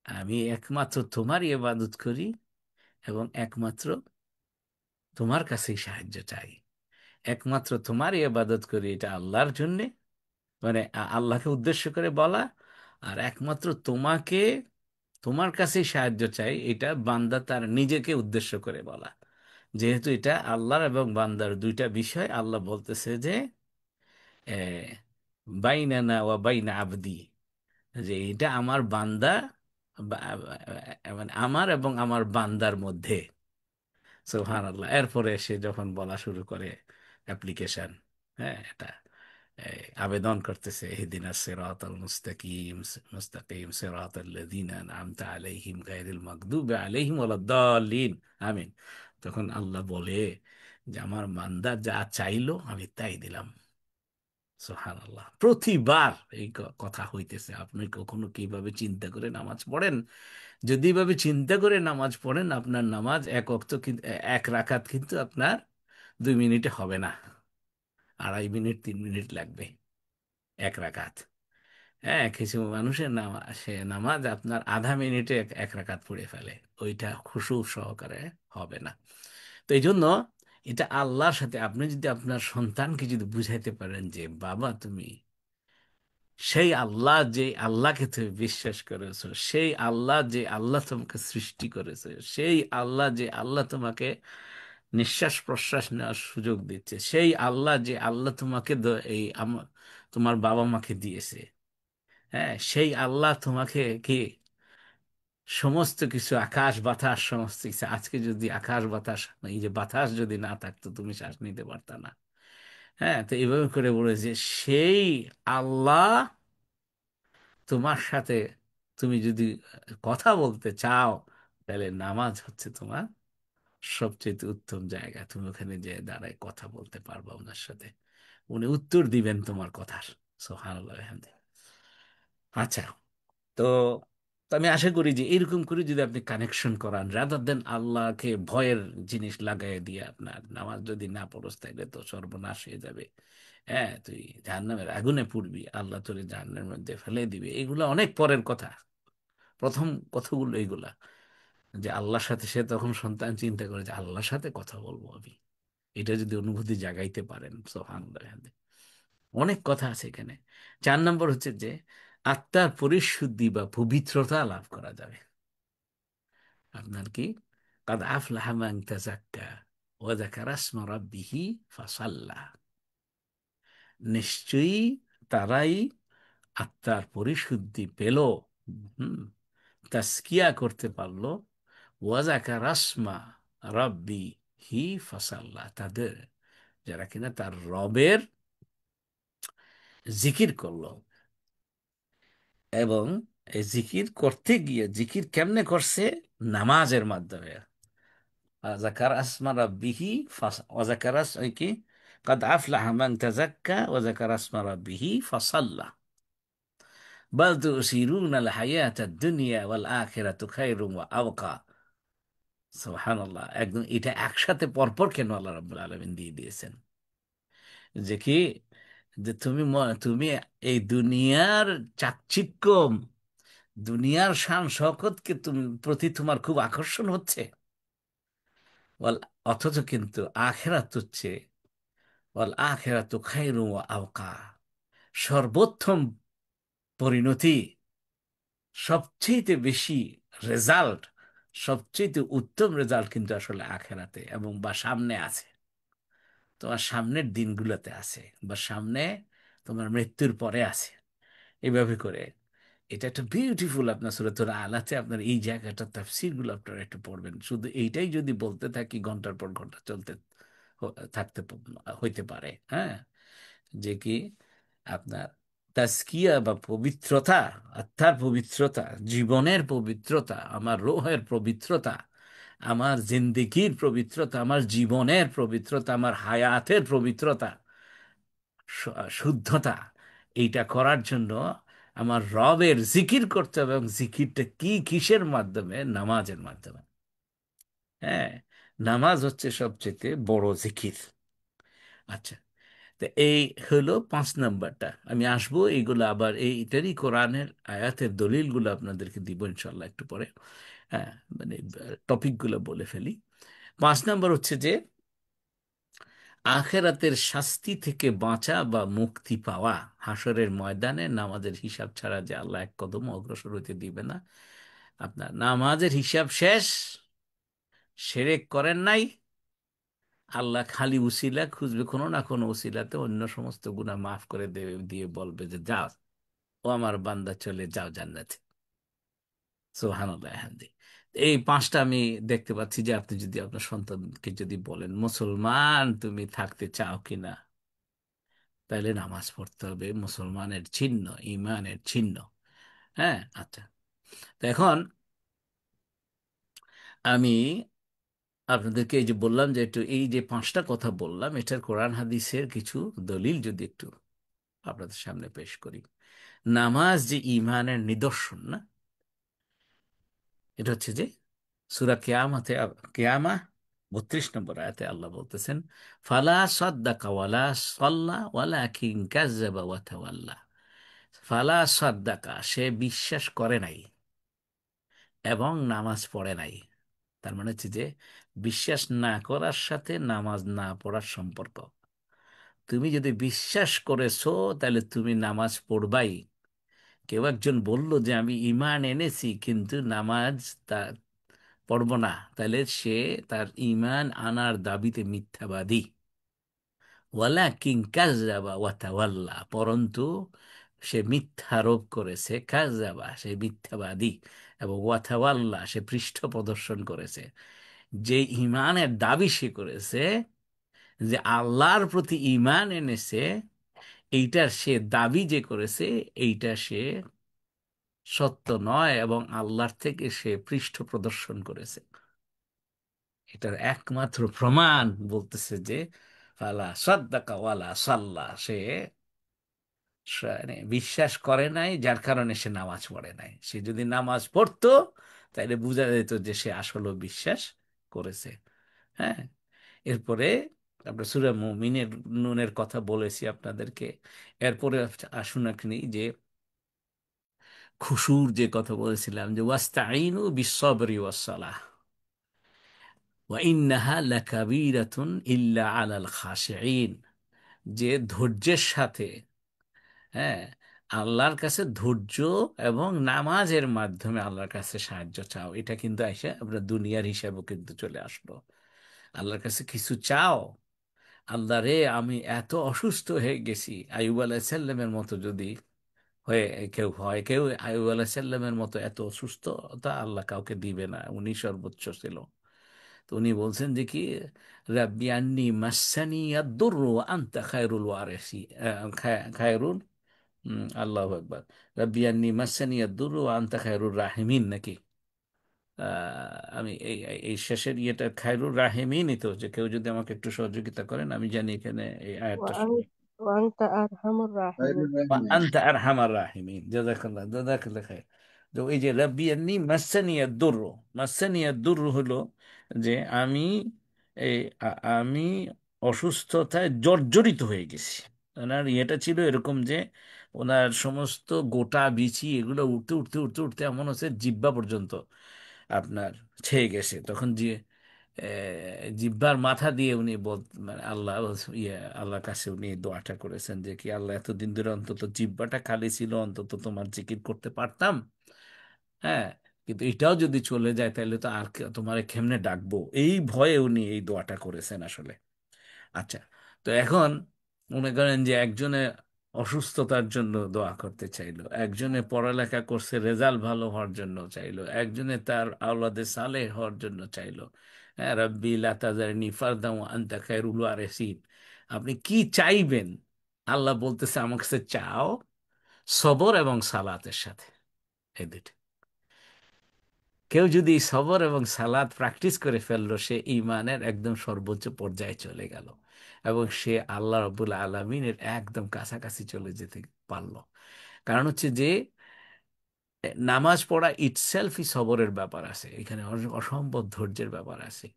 আমি একমাত্র তোমারই ইবাদত করি এবং একমাত্র তোমার কাছেই সাহায্য চাই। একমাত্র তোমারই ইবাদত করি, এটা আল্লাহর জন্যে, মানে আল্লাহকে উদ্দেশ্য করে বলা। আর একমাত্র তোমার কাছেই সাহায্য চাই, এটা বান্দা তার নিজেকে উদ্দেশ্য করে বলা। যেহেতু এটা আল্লাহর এবং বান্দার দুইটা বিষয়, আল্লাহ বলতেছে যে বাইনানা ওয়া বাইনা আবদি, যে এটা আমার বান্দা, মানে আমার এবং আমার বান্দার মধ্যে। সুবহানাল্লাহ। এরপরে সে যখন বলা শুরু করে অ্যাপ্লিকেশন, হ্যাঁ, এটা আবেদন করতেছে, ইহদিনাস সিরাতাল মুস্তাকিম, মুস্তাকিম সিরাতাল লাযিনা আন'আমতা আলাইহিম গায়রিল মাগদুবি আলাইহিম ওয়ালাদ-দাল্লিন। আমিন। তখন আল্লাহ বলে যে আমার বান্দা যা চাইলো আমি তাই দিলাম। সুবহানাল্লাহ। প্রতিবার এই কথা হইতেছে। আপনি কখনো কিভাবে চিন্তা করে নামাজ পড়েন? যদি এভাবে চিন্তা করে নামাজ পড়েন, আপনার নামাজ এক ওয়াক্ত কিন্তু, এক রাকাত কিন্তু আপনার 2 মিনিটে হবে না, 2.5 মিনিট 3 মিনিট লাগবে এক রাকাত। হ্যাঁ, কিছু মানুষের নামাজ, সে নামাজ আপনার আধা মিনিটে এক রাকাত পড়ে ফেলে, ওইটা খুশু সহকারে হবে না। তো এই জন্য এটা আল্লাহর সাথে, আপনি যদি আপনার সন্তানকে যদি বুঝাইতে পারেন যে বাবা তুমি সেই আল্লাহ, যে আল্লাহকে তুমি বিশ্বাস করেছো, সেই আল্লাহ যে আল্লাহ তোমাকে সৃষ্টি করেছে, সেই আল্লাহ যে আল্লাহ তোমাকে নিঃশ্বাস প্রশ্বাস নেওয়ার সুযোগ দিচ্ছে, সেই আল্লাহ যে আল্লাহ তোমাকে তোমার বাবা মাকে দিয়েছে, হ্যাঁ, সেই আল্লাহ তোমাকে কি সমস্ত কিছু, আকাশ বাতাস সমস্ত কিছু, আজকে যদি আকাশ বাতাস, এই যে বাতাস যদি না থাকতো তুমি শ্বাস নিতে পারতা না। হ্যাঁ, তো এইভাবে করে বলে যে সেই আল্লাহ তোমার সাথে, তুমি যদি কথা বলতে চাও, তাহলে নামাজ হচ্ছে তোমার সবচেয়ে উত্তম জায়গা। তুমি ওখানে যে দাঁড়ায় কথা বলতে পারবা ওনার সাথে, উনি উত্তর দিবেন তোমার কথার। সুবহানাল্লাহ। আচ্ছা, তো তো আমি আশা করি যে এরকম করে যদি আপনি কানেকশন করান, রাদার দেন আল্লাহকে ভয়ের জিনিস লাগাই দিয়ে আপনার নামাজ যদি না পড়স, তাইলে তো সর্বনাশ হয়ে যাবে। হ্যাঁ, তুই জাহান্নামের আগুনে পুড়বি, আল্লাহ তোরে জাহান্নামের মধ্যে ফেলে দিবে, এগুলো অনেক পরের কথা। প্রথম কথাগুলো এইগুলা, যে আল্লাহর সাথে, সে তখন সন্তান চিন্তা করে যে আল্লাহর সাথে কথা বলবো আমি, এটা যদি অনুভূতি জাগাইতে পারেন, সুবহানাল্লাহ। অনেক কথা আছে এখানে। 4 নম্বর হচ্ছে যে আত্মার পরিশুদ্ধি বা পবিত্রতা লাভ করা যাবে। আপনার কি, কাদ আফলাহা মান তাযাক্কা ওয়া যাকারা ইসমা রাব্বিহি ফাসাল্লা, নিশ্চয়ই তারাই আত্মার পরিশুদ্ধি পেল, হুম, তাজকিয়া করতে পারলো, ওয়া যাকারা ইসমা রাব্বিহি ফাসাল্লা, তাদের যারা কিনা তার রবের জিকির করলো। এবং এই জিকির করতে গিয়ে, জিকির কেমনে করছে? নামাজের মাধ্যমে। যাকার আসমা রাব্বিহি ওয়াজাকার কি, কাদ আফলাহা মান তাযাক্কা ওয়াজাকার আসমা রাব্বিহি ফাসাল্লা বাল তুসিরুনা আল হায়াতাদ দুনিয়া ওয়াল আখিরাতু খায়রুম ওয়া আবকা। সুবহানাল্লাহ। একদম এটা একসাথে পরপর কেন আল্লাহ রাব্বুল আলামিন দিয়ে দিয়েছেন? যে কি, যে তুমি এই দুনিয়ার চাকচিক্য, দুনিয়ার শান শওকতকে প্রতি তোমার খুব আকর্ষণ হচ্ছে, বল, অথচ কিন্তু আখেরাত হচ্ছে, বল আখেরাতু খায়রুম ওয়া আবকা, সর্বোত্তম পরিণতি, সবচেয়ে বেশি রেজাল্ট, সবচেয়ে উত্তম রেজাল্ট কিন্তু আসলে আখেরাতে, এবং বা সামনে আছে, তোমার সামনের দিনগুলোতে আছে, বা সামনে তোমার মৃত্যুর পরে আছে। এইভাবে করে এটা একটা বিউটিফুল, আপনার সূরাতুল আলাতে আপনার এই জায়গাটা তাফসীর গুলো আপনারা একটু পড়বেন। শুধু এইটাই যদি বলতে থাকি, ঘন্টার পর ঘন্টা চলতে হইতে পারে। হ্যাঁ, যে কি আপনার তাজকিয়া বা পবিত্রতা, আত্মার পবিত্রতা, জীবনের পবিত্রতা, আমার রূহের পবিত্রতা, আমার জিন্দেগির পবিত্রতা, আমার জীবনের পবিত্রতা, আমার হায়াতের পবিত্রতা, শুদ্ধতা, এইটা করার জন্য আমার রবের জিকির করতে হবে। এবং জিকিরটা কি, কিসের মাধ্যমে? নামাজের মাধ্যমে। হ্যাঁ, নামাজ হচ্ছে সবচেয়ে বড় জিকির। আচ্ছা, তো এই হলো 5 নম্বরটা। আমি আসবো এইগুলো আবার, এইটারই কোরআনের আয়াতের দলিলগুলো আপনাদেরকে দিব ইনশাল্লাহ একটু পরে। হ্যাঁ, মানে টপিকগুলো বলে ফেলি। 5 নম্বর হচ্ছে যে আখেরাতের শাস্তি থেকে বাঁচা বা মুক্তি পাওয়া। হাসরের ময়দানে নামাজের হিসাব ছাড়া যে আল্লাহ এক কদম অগ্রসর হইতে দিবে না। আপনার নামাজের হিসাব শেষ, শিরক করেন নাই, আল্লাহ খালি উসিলা খুঁজবে, কোনো না কোনো উসিলাতে অন্য সমস্ত গুনাহ মাফ করে দেবে, দিয়ে বলবে যে যাও, ও আমার বান্দা, চলে যাও জান্নাতে। সুবহানাল্লাহ। এই 5টা আমি দেখতে পাচ্ছি যে আপনি যদি আপনার সন্তানকে যদি বলেন, মুসলমান তুমি থাকতে চাও কিনা, তাহলে নামাজ পড়তে হবে, মুসলমানের চিহ্ন, ইমানের চিহ্ন। হ্যাঁ, আচ্ছা। তো এখন আমি আপনাদেরকে এই যে বললাম যে একটু এই যে পাঁচটা কথা বললাম, এটার কোরআন হাদিসের কিছু দলিল যদি একটু আপনাদের সামনে পেশ করি। নামাজ যে ইমানের নিদর্শন না, এটা হচ্ছে যে সূরা কিয়ামাতে, কিয়ামা 32 নম্বর আয়াতে আল্লাহ বলতেছেন, ফালা সাদ্দাকা ওয়ালা সাল্লা ওয়ালাকিন কাজ্জাবা ওয়া তাওয়াল্লা। ফালা সাদ্দাকা, সে বিশ্বাস করে নাই এবং নামাজ পড়ে নাই। তার মানে হচ্ছে যে বিশ্বাস না করার সাথে নামাজ না পড়ার সম্পর্ক। তুমি যদি বিশ্বাস করেছো তাহলে তুমি নামাজ পড়বাই। কেউ একজন বলল যে আমি ঈমান এনেছি কিন্তু নামাজ তা পড়ব না, তাহলে সে তার ঈমান আনার দাবিতে মিথ্যাবাদী। ওয়ালাকিন কাযযাবা ওয়া তাওয়াল্লা, পরন্তু সে মিথ্যারোপ করেছে, কাযযাবা সে মিথ্যাবাদী, এবং ওয়া তাওয়াল্লা সে পৃষ্ঠ প্রদর্শন করেছে। যে ঈমানের দাবি সে করেছে, যে আল্লাহর প্রতি ঈমান এনেছে, এইটার সে দাবি যে করেছে, এইটা সে সত্য নয় এবং আল্লাহর থেকে সে পৃষ্ঠ প্রদর্শন করেছে। এটার একমাত্র প্রমাণ বলতেছে যে ফালা সাদ্দাকা ওয়ালা সাল্লা, সে মানে বিশ্বাস করে নাই, যার কারণে সে নামাজ পড়ে নাই। সে যদি নামাজ পড়তো তাহলে বোঝা যেত যে সে আসলে বিশ্বাস করেছে। হ্যাঁ, এরপরে আমরা সূরা মুমিনের নুনের কথা বলেছি আপনাদেরকে। এরপরে আসুন আপনি যে খুশুর যে কথা বলেছিলাম, যে ওয়াস্তাইনু বিসসবরি ওয়াসসালাহ ওয়া ইন্নাহা লাকাবীরাতুন ইল্লা আলাল খাশিঈন। যে ধৈর্যের সাথে, হ্যাঁ, আল্লাহর কাছে ধৈর্য এবং নামাজের মাধ্যমে আল্লাহর কাছে সাহায্য চাও, এটা কিন্তু এসে আমরা দুনিয়ার হিসাবেও কিন্তু চলে আসলো। আল্লাহর কাছে কিছু চাও, আল্লাহ রে আমি এত অসুস্থ হয়ে গেছি, আইয়ুব আলাইহিস সালামের মতো যদি হয়ে কেউ হয়, কেউ আইয়ুব আলাইহিস সালামের মতো এত অসুস্থতা আল্লাহ কাউকে দিবে না, উনি সর্বোচ্চ ছিল। তো উনি বলছেন যে কি, রাব্বি আন্নি মাসানি ইয়াদ-দুররু ওয়া আনতা খায়রুল ওয়ারিসি, খায়রুল, আল্লাহু আকবার, রাব্বি আন্নি মাসানি ইয়াদ-দুররু ওয়া আনতা খায়রুর রাহিমিন নাকি। আমি এই এই এই শেষের ইয়েটা খায়রুর রাহিমিনই তো, যে কেউ যদি আমাকে একটু সহযোগিতা করেন, আমি জানি এখানে এই আয়াতটা وأنت وأنت أرحم الراحمين. আনতা আরহামার রাহিমিন, জাযাকাল্লাহ, জাযাকাল্লাহ খাইর। তো এই যে রাব্বি আন্নী মাসানিয়াদ দুররু, মাসানিয়াদ দুররু হলো যে আমি এই আমি অসুস্থতায় জর্জরিত হয়ে গেছি। ওনার ইয়েটা ছিল এরকম যে ওনার সমস্ত গোটা বিচি এগুলো উঠতে উঠতে উঠতে উঠতে এমন হচ্ছে জিহ্বা পর্যন্ত আপনার ছেয়ে গেছে। তখন যে জিহ্বার মাথা দিয়ে উনি মানে আল্লাহর কাছে উনি দোয়াটা করেছেন যে কি, আল্লাহ এতদিন ধরে অন্তত জিহ্বাটা খালি ছিল, অন্তত তোমার জিকির করতে পারতাম। হ্যাঁ, কিন্তু এটাও যদি চলে যায় তাহলে তো আর তোমার কেমনে ডাকবো, এই ভয়ে উনি এই দোয়াটা করেছেন আসলে। আচ্ছা, তো এখন মনে করেন যে একজনে অসুস্থতার জন্য দোয়া করতে চাইলো, একজনে পড়ালেখা করছে রেজাল্ট ভালো হওয়ার জন্য চাইলো, একজনে তার আওলাদে সালেহ হওয়ার জন্য চাইলো। হ্যাঁ, রাব্বি লা তাযারনি ফারদান ওয়া আনতা খায়রুল ওয়ারিসিন। আপনি কি চাইবেন? আল্লাহ বলতেছে আমার কাছে চাও সবর এবং সালাতের সাথে, এই দুটো। কেউ যদি সবর এবং সালাত প্র্যাকটিস করে ফেললো, সে ইমানের একদম সর্বোচ্চ পর্যায়ে চলে গেল এবং সে আল্লাহ রবুল আলমিনের একদম কাছাকাছি চলে যেতে পারলো। কারণ হচ্ছে যে নামাজ পড়া ইটসেলফই সবরের ব্যাপার আছে, এখানে অসম্ভব ধৈর্যের ব্যাপার আছে।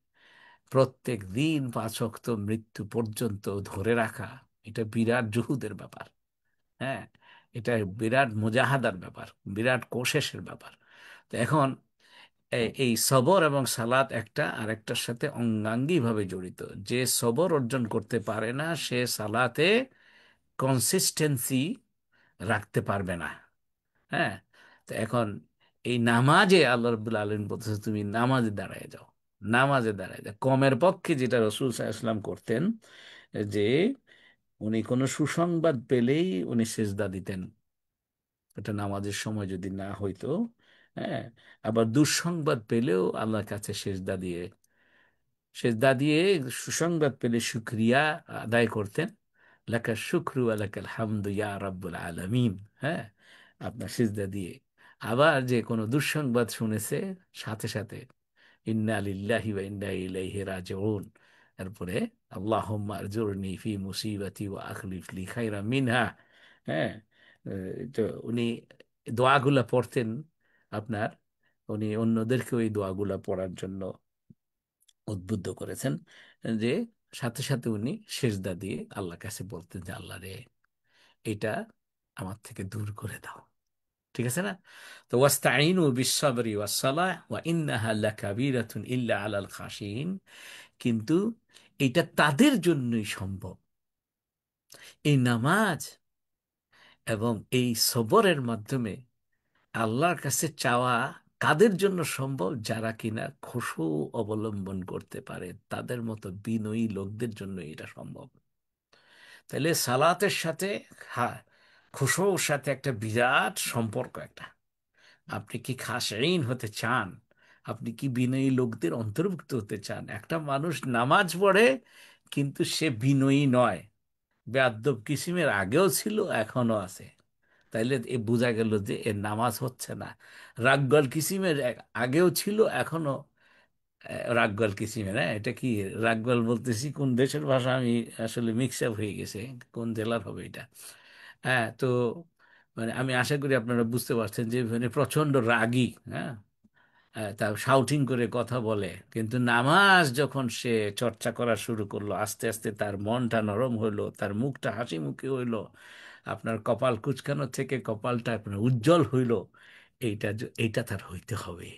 প্রত্যেক দিন 5 ওয়াক্ত মৃত্যু পর্যন্ত ধরে রাখা, এটা বিরাট জুহুদের ব্যাপার। হ্যাঁ, এটা বিরাট মুজাহাদার ব্যাপার, বিরাট কোশেশের ব্যাপার। তো এখন এই সবর এবং সালাত একটা আরেকটার সাথে অঙ্গাঙ্গী ভাবে জড়িত। যে সবর অর্জন করতে পারে না, সে সালাতে কনসিস্টেন্সি রাখতে পারবে না। হ্যাঁ, তো এখন এই নামাজে আল্লাহ রাব্বুল আলামিন বলতেছে তুমি নামাজে দাঁড়ায় যাও, নামাজে দাঁড়ায় যাও। কমের পক্ষে যেটা রাসূল সাল্লাল্লাহু আলাইহি ওয়াসাল্লাম করতেন, যে উনি কোনো সুসংবাদ পেলেই উনি সেজদা দিতেন, এটা নামাজের সময় যদি না হইতো। হ্যাঁ, আবার দুঃসংবাদ পেলেও আল্লাহর কাছে সেজদা দিয়ে সুসংবাদ পেলে শুকরিয়া আদায় করতেন, লাকা শুক্রু ওয়া লাকাল হামদু ইয়া রাব্বুল আলামিন। হ্যাঁ, আপনার সিজদা দিয়ে। আবার যে কোনো দুঃসংবাদ শুনেছে, সাথে সাথে ইন্না লিল্লাহি ওয়া ইন্না ইলাইহি রাজিউন। তারপরে আল্লাহুম্মা আরজুরনি ফি মুসিবাতি ওয়া আখলিফ লি খাইরাম মিনহা। হ্যাঁ, তো উনি দোয়াগুলা পড়তেন আপনার, উনি অন্যদেরকে ওই দোয়াগুলা পড়ার জন্য উদ্বুদ্ধ করেছেন, যে সাথে সাথে উনি সেজদা দিয়ে আল্লাহর কাছে বলতেন যে আল্লাহ রে, এটা আমার থেকে দূর করে দাও। ঠিক আছে না? তো ওয়াস্তাইনু বিস-সাবরি ওয়াস-সালাহ ওয়া ইন্নাহা লাকাবীরাতুন ইল্লা আলাল খাশিন। কিন্তু এটা তাদের জন্যই সম্ভব, এই নামাজ এবং এই সবরের মাধ্যমে আল্লাহর কাছে চাওয়া কাদের জন্য সম্ভব? যারা কিনা খুশু অবলম্বন করতে পারে, তাদের মতো বিনয়ী লোকদের জন্য এটা সম্ভব। তাহলে সালাতের সাথে, হ্যাঁ, খুশুর সাথে একটা বিরাট সম্পর্ক একটা। আপনি কি খাশঈন হতে চান? আপনি কি বিনয়ী লোকদের অন্তর্ভুক্ত হতে চান? একটা মানুষ নামাজ পড়ে কিন্তু সে বিনয়ী নয়, বেয়াদ্দব কিসিমের আগেও ছিল, এখনো আছে, তাইলে এ বোঝা গেল যে এর নামাজ হচ্ছে না। রাগগল কিসিমের আগেও ছিল, এখনো রাগগল কিসিমের। হ্যাঁ, এটা কি রাগগল বলতেছি কোন দেশের ভাষা, আমি আসলে মিক্স আপ হয়ে গেছে, কোন জেলার হবে এটা। হ্যাঁ, তো মানে আমি আশা করি আপনারা বুঝতে পারছেন যে মানে প্রচন্ড রাগী। হ্যাঁ, তা শাউটিং করে কথা বলে, কিন্তু নামাজ যখন সে চর্চা করা শুরু করলো, আস্তে আস্তে তার মনটা নরম হইলো, তার মুখটা হাসি মুখে হইলো, আপনার কপাল কুঁচকানো থেকে কপালটা আপনার উজ্জ্বল হইল। এইটা তার হইতে হবে।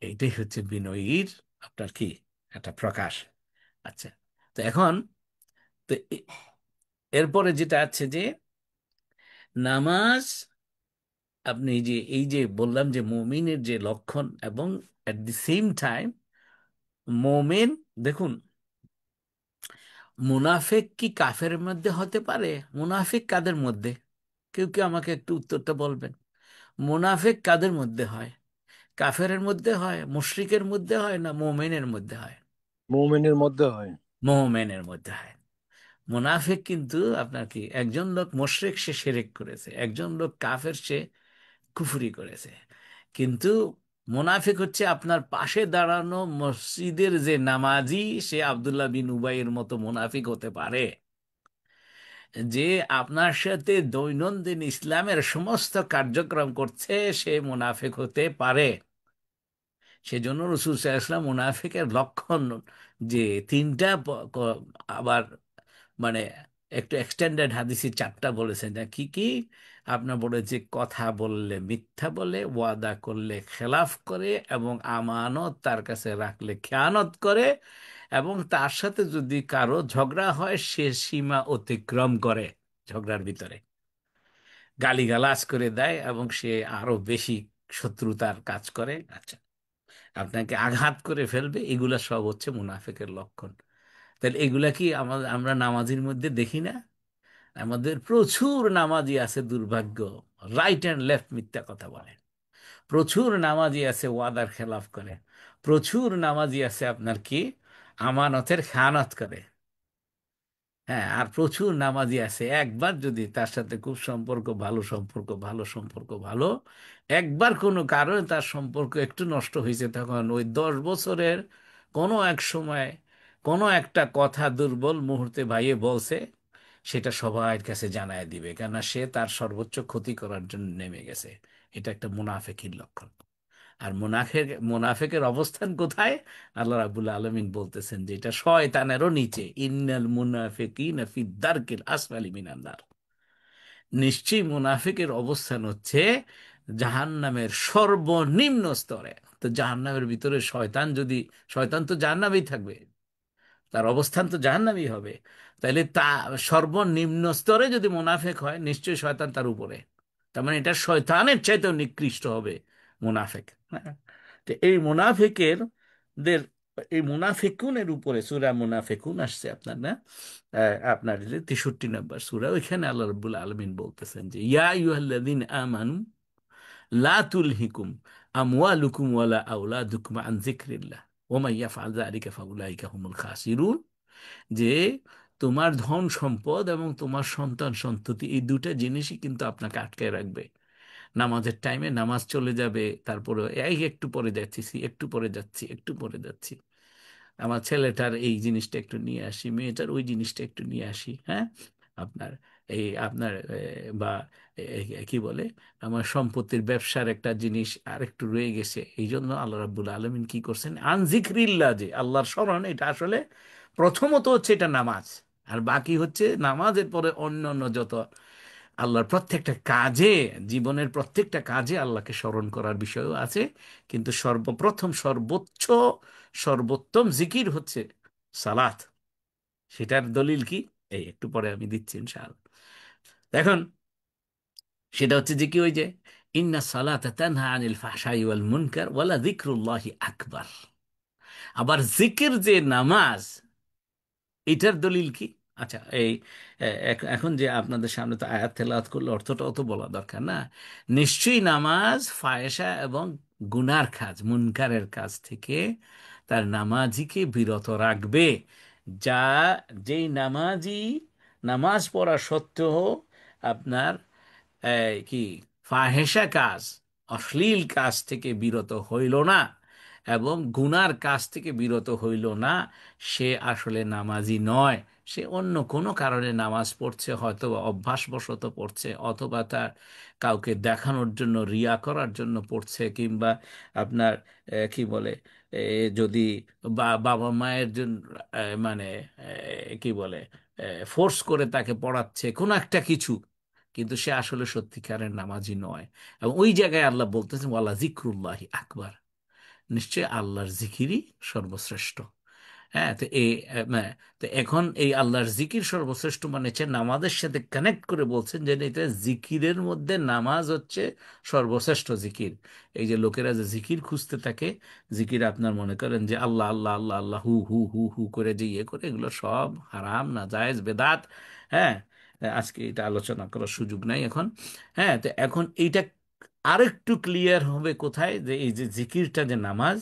এইটাই হচ্ছে বিনয়ীর আপনার কি একটা প্রকাশ। আচ্ছা, তো এখন তো এরপরে যেটা আছে যে নামাজ, আপনি যে এই যে বললাম যে মুমিনের যে লক্ষণ, এবং অ্যাট দি সেম টাইম মোমেন, দেখুন, মুনাফেক কি কাফের মধ্যে হতে পারে? মুনাফিক কাদের মধ্যে? কেউ কি আমাকে একটু উত্তরটা বলবেন? মুনাফেক কাদের মধ্যে হয়? কাফেরের মধ্যে হয়, মুশরিকের মধ্যে হয়, না মোমেনের মধ্যে হয়? মুমিনের মধ্যে হয়। মোমেনের মধ্যে হয়। মুনাফিক কিন্তু আপনার কি, একজন লোক মুশরিক, সে শিরক করেছে, একজন লোক কাফের, সে কুফরি করেছে। কিন্তু মুনাফিক হচ্ছে আপনার পাশে দাঁড়ানো মসজিদের যে নামাজি, সে আব্দুল্লাহ বিন উবাইয়ের মতো মুনাফিক হতে পারে। যে আপনার সাথে দৈনন্দিন ইসলামের সমস্ত কার্যক্রম করছে, সে মুনাফিক হতে পারে। সেজন্য রসুল সাল্লাল্লাহু আলাইহি ওয়াসাল্লাম মুনাফিকের লক্ষণ যে তিনটা আবার মানে একটু এক্সটেন্ডেড হাদিসে চারটা বলেছেন। না কি কি? আপনার বলেছে কথা বললে মিথ্যা বলে, ওয়াদা করলে খেলাফ করে, এবং আমানত তার কাছে রাখলে খেয়ানত করে, এবং তার সাথে যদি কারো ঝগড়া হয় সে সীমা অতিক্রম করে, ঝগড়ার ভিতরে গালিগালাজ করে দেয়, এবং সে আরো বেশি শত্রুতার কাজ করে। আচ্ছা, আপনাকে আঘাত করে ফেলবে, এগুলা সব হচ্ছে মুনাফিকের লক্ষণ। তাহলে এগুলা কি আমরা নামাজির মধ্যে দেখি না? আমাদের প্রচুর নামাজি আছে, দুর্ভাগ্য, রাইট অ্যান্ড লেফট মিথ্যা কথা বলে। প্রচুর নামাজি আছে ওয়াদার খেলাফ করে। প্রচুর নামাজি আছে আপনার কি আমানতের খেয়ানত করে। হ্যাঁ, আর প্রচুর নামাজি আছে একবার যদি তার সাথে খুব সম্পর্ক ভালো, সম্পর্ক ভালো, সম্পর্ক ভালো, একবার কোনো কারণে তার সম্পর্ক একটু নষ্ট হয়েছে, তখন ওই 10 বছরের কোনো এক সময় কোনো একটা কথা দুর্বল মুহূর্তে ভাইয়ে বলছে, সেটা সবার কাছে জানায় দিবে, কেননা সে তার সর্বোচ্চ ক্ষতি করার জন্য নেমে গেছে। এটা একটা মুনাফেকির লক্ষণ। আর মুনাফেকের অবস্থান কোথায়? আল্লাহ রাব্বুল আলামিন বলতেছেন যে এটা শয়তানেরও নিচে, ইন্নাল মুনাফিকিনা ফি দারকিল আসফালি মিনান নার। নিশ্চয়ই মুনাফিকের অবস্থান হচ্ছে জাহান্নামের সর্বনিম্ন স্তরে। তো জাহান্নামের ভিতরে শয়তান, যদি শয়তান তো জাহান্নামেই থাকবে, তার অবস্থান তো জাহান্নামেই হবে। তাইলে তা সর্বনিম্ন স্তরে যদি মুনাফেক হয়, নিশ্চয়ই শয়তান তার উপরে। তার মানে এটা শয়তানের চাইতেও নিকৃষ্ট হবে মুনাফেক। হ্যাঁ? তো এই মুনাফিকের দের, এই মুনাফিকুনের উপরে সূরা মুনাফিকুন আসছে আপনার, না? আপনার যে 63 নম্বর সূরা, ওইখানে আল্লাহ রাব্বুল আলামিন বলতেছেন যে ইয়া আইয়ুহাল্লাযীনা আমানু লা তুলহিকুম আমওয়ালুকুম ওয়ালা আওলাদুকুম আন যিকরিল্লাহ ওয়া মান ইয়াফআল যালিকা ফাউলাইকা হুমুল খাসিরুন। যে তোমার ধন সম্পদ এবং তোমার সন্তান সন্ততি, এই দুটা জিনিসই কিন্তু আপনাকে আটকে রাখবে। নামাজের টাইমে নামাজ চলে যাবে, তারপরে এই একটু পরে যাচ্ছি, একটু পরে যাচ্ছি, একটু পরে যাচ্ছি, আমার ছেলেটার এই জিনিসটা একটু নিয়ে আসি, মেয়েটার ওই জিনিসটা একটু নিয়ে আসি, হ্যাঁ, আপনার এই আপনার বা কি বলে, আমার সম্পত্তির ব্যবসার একটা জিনিস আর একটু রয়ে গেছে। এই জন্য আল্লাহ রাব্বুল আলামিন কি করছেন, আনজিক্রিল্লাহ, যে আল্লাহর স্মরণ, এটা আসলে প্রথমত হচ্ছে এটা নামাজ। আর বাকি হচ্ছে নামাজের পরে অন্য অন্য যত আল্লাহর প্রত্যেকটা কাজে, জীবনের প্রত্যেকটা কাজে আল্লাহকে স্মরণ করার বিষয়ও আছে। কিন্তু সর্বপ্রথম সর্বোচ্চ সর্বোত্তম জিকির হচ্ছে সালাত। সেটার দলিল কি, এই একটু পরে আমি দিচ্ছি ইনশাআল্লাহ। এখন সেটা হচ্ছে যে কি, ওই যে ইন্না সালাতা তানহা আনিল ফাহশাই ওয়াল মুনকার ওয়ালা যিকরুল্লাহি আকবার। আবার জিকির যে নামাজ, এটার দলিল কি? আচ্ছা, এই এখন যে আপনাদের সামনে তো আয়াত তেলাওয়াত করলে অর্থটাও তো বলা দরকার না? নিশ্চয়ই নামাজ ফায়েশা এবং গুনার কাজ, মুনকারের কাজ থেকে তার নামাজিকে বিরত রাখবে। যা, যেই নামাজি নামাজ পড়া সত্ত্বেও আপনার কি ফাহেসা কাজ, অশ্লীল কাজ থেকে বিরত হইল না এবং গুনার কাজ থেকে বিরত হইল না, সে আসলে নামাজি নয়। সে অন্য কোনো কারণে নামাজ পড়ছে, হয়তো বা অভ্যাসবশত পড়ছে, অথবা তার কাউকে দেখানোর জন্য, রিয়া করার জন্য পড়ছে, কিংবা আপনার কি বলে, যদি বাবা মায়ের জন্য মানে কি বলে, ফোর্স করে তাকে পড়াচ্ছে কোনো একটা কিছু, কিন্তু সে আসলে সত্যিকারের নামাজি নয়। এবং ওই জায়গায় আল্লাহ বলতেছেন ওয়ালা জিক্রুল্লাহি আকবার, নিশ্চয় আল্লাহর জিকিরই সর্বশ্রেষ্ঠ। হ্যাঁ, তো এই হ্যাঁ, তো এখন এই আল্লাহর জিকির সর্বশ্রেষ্ঠ মানে হচ্ছে নামাজের সাথে কানেক্ট করে বলছেন যে এটা জিকিরের মধ্যে নামাজ হচ্ছে সর্বশ্রেষ্ঠ জিকির। এই যে লোকেরা যে জিকির খুঁজতে থাকে, জিকির আপনার মনে করেন যে আল্লাহ আল্লাহ আল্লাহ আল্লাহ হু হু হু হু করে যে ইয়ে করে, এগুলো সব হারাম, নাজায়েজ, বেদাত। হ্যাঁ, আজকে এটা আলোচনা করার সুযোগ নাই এখন। হ্যাঁ, তো এখন এইটা আরেকটু ক্লিয়ার হবে কোথায়, যে এই যে জিকিরটা যে নামাজ,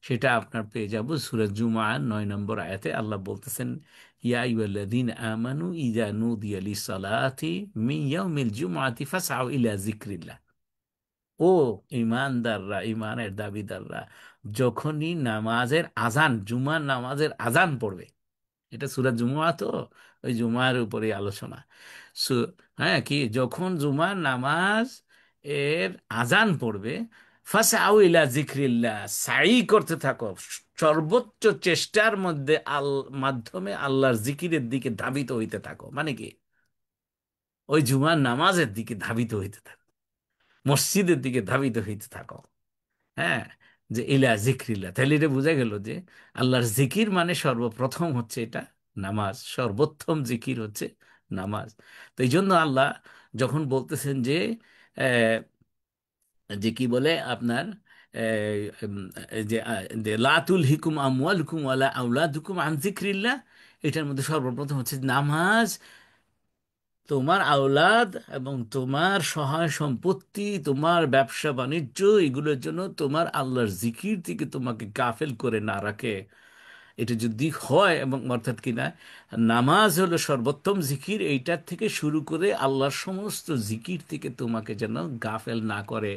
সেটা আপনার পেয়ে যাব সূরা জুমার 9 নম্বর আয়াতে। আল্লাহ বলতেছেন ইয়া আইয়ুহাল্লাযীনা আমানু ইযা নুদিয়া লিস-সালাতি মিন ইয়াউমিল জুমআতি ফাসআউ ইলা যিকরিল্লাহ। ও ঈমানদাররা, ঈমানের দাবিদাররা, যখনই নামাজের আজান, জুমার নামাজের আজান পড়বে, এটা সূরা জুমা তো, ওই জুমার উপরে আলোচনা। সু- হ্যাঁ, কি যখন জুমার নামাজ এর আজান পড়বে, ফাসআউ ইলা যিকরিল্লাহ, সাই করতে থাকো, সর্বোচ্চ চেষ্টার মধ্যে মাধ্যমে আল্লাহর জিকিরের দিকে ধাবিত হইতে থাকো। মানে কি, ওই জুমার নামাজের দিকে ধাবিত হইতে থাকো, মসজিদের দিকে ধাবিত হইতে থাকো। হ্যাঁ, যে ইলা জিক্রিল্লাহ, তাহলে এটা বোঝা গেল যে আল্লাহর জিকির মানে সর্বপ্রথম হচ্ছে এটা নামাজ, সর্বোত্তম জিকির হচ্ছে নামাজ। তো এই জন্য আল্লাহ যখন বলতেছেন যে যে কি বলে আপনার যে লা তুলহিকুম আমওয়ালুকুম ওয়ালা আওলাদুকুম আন যিকরিল্লাহ, এটার মধ্যে সর্বপ্রথম হচ্ছে নামাজ। তোমার আওলাদ এবং তোমার সহায় সম্পত্তি, তোমার ব্যবসা বাণিজ্য, এগুলোর জন্য তোমার আল্লাহর জিকির থেকে তোমাকে গাফেল করে না রাখে। এটা যদি হয়, এবং অর্থাৎ কিনা নামাজ হলো সর্বোত্তম জিকির, এইটার থেকে শুরু করে আল্লাহর সমস্ত জিকির থেকে তোমাকে যেন গাফেল না করে।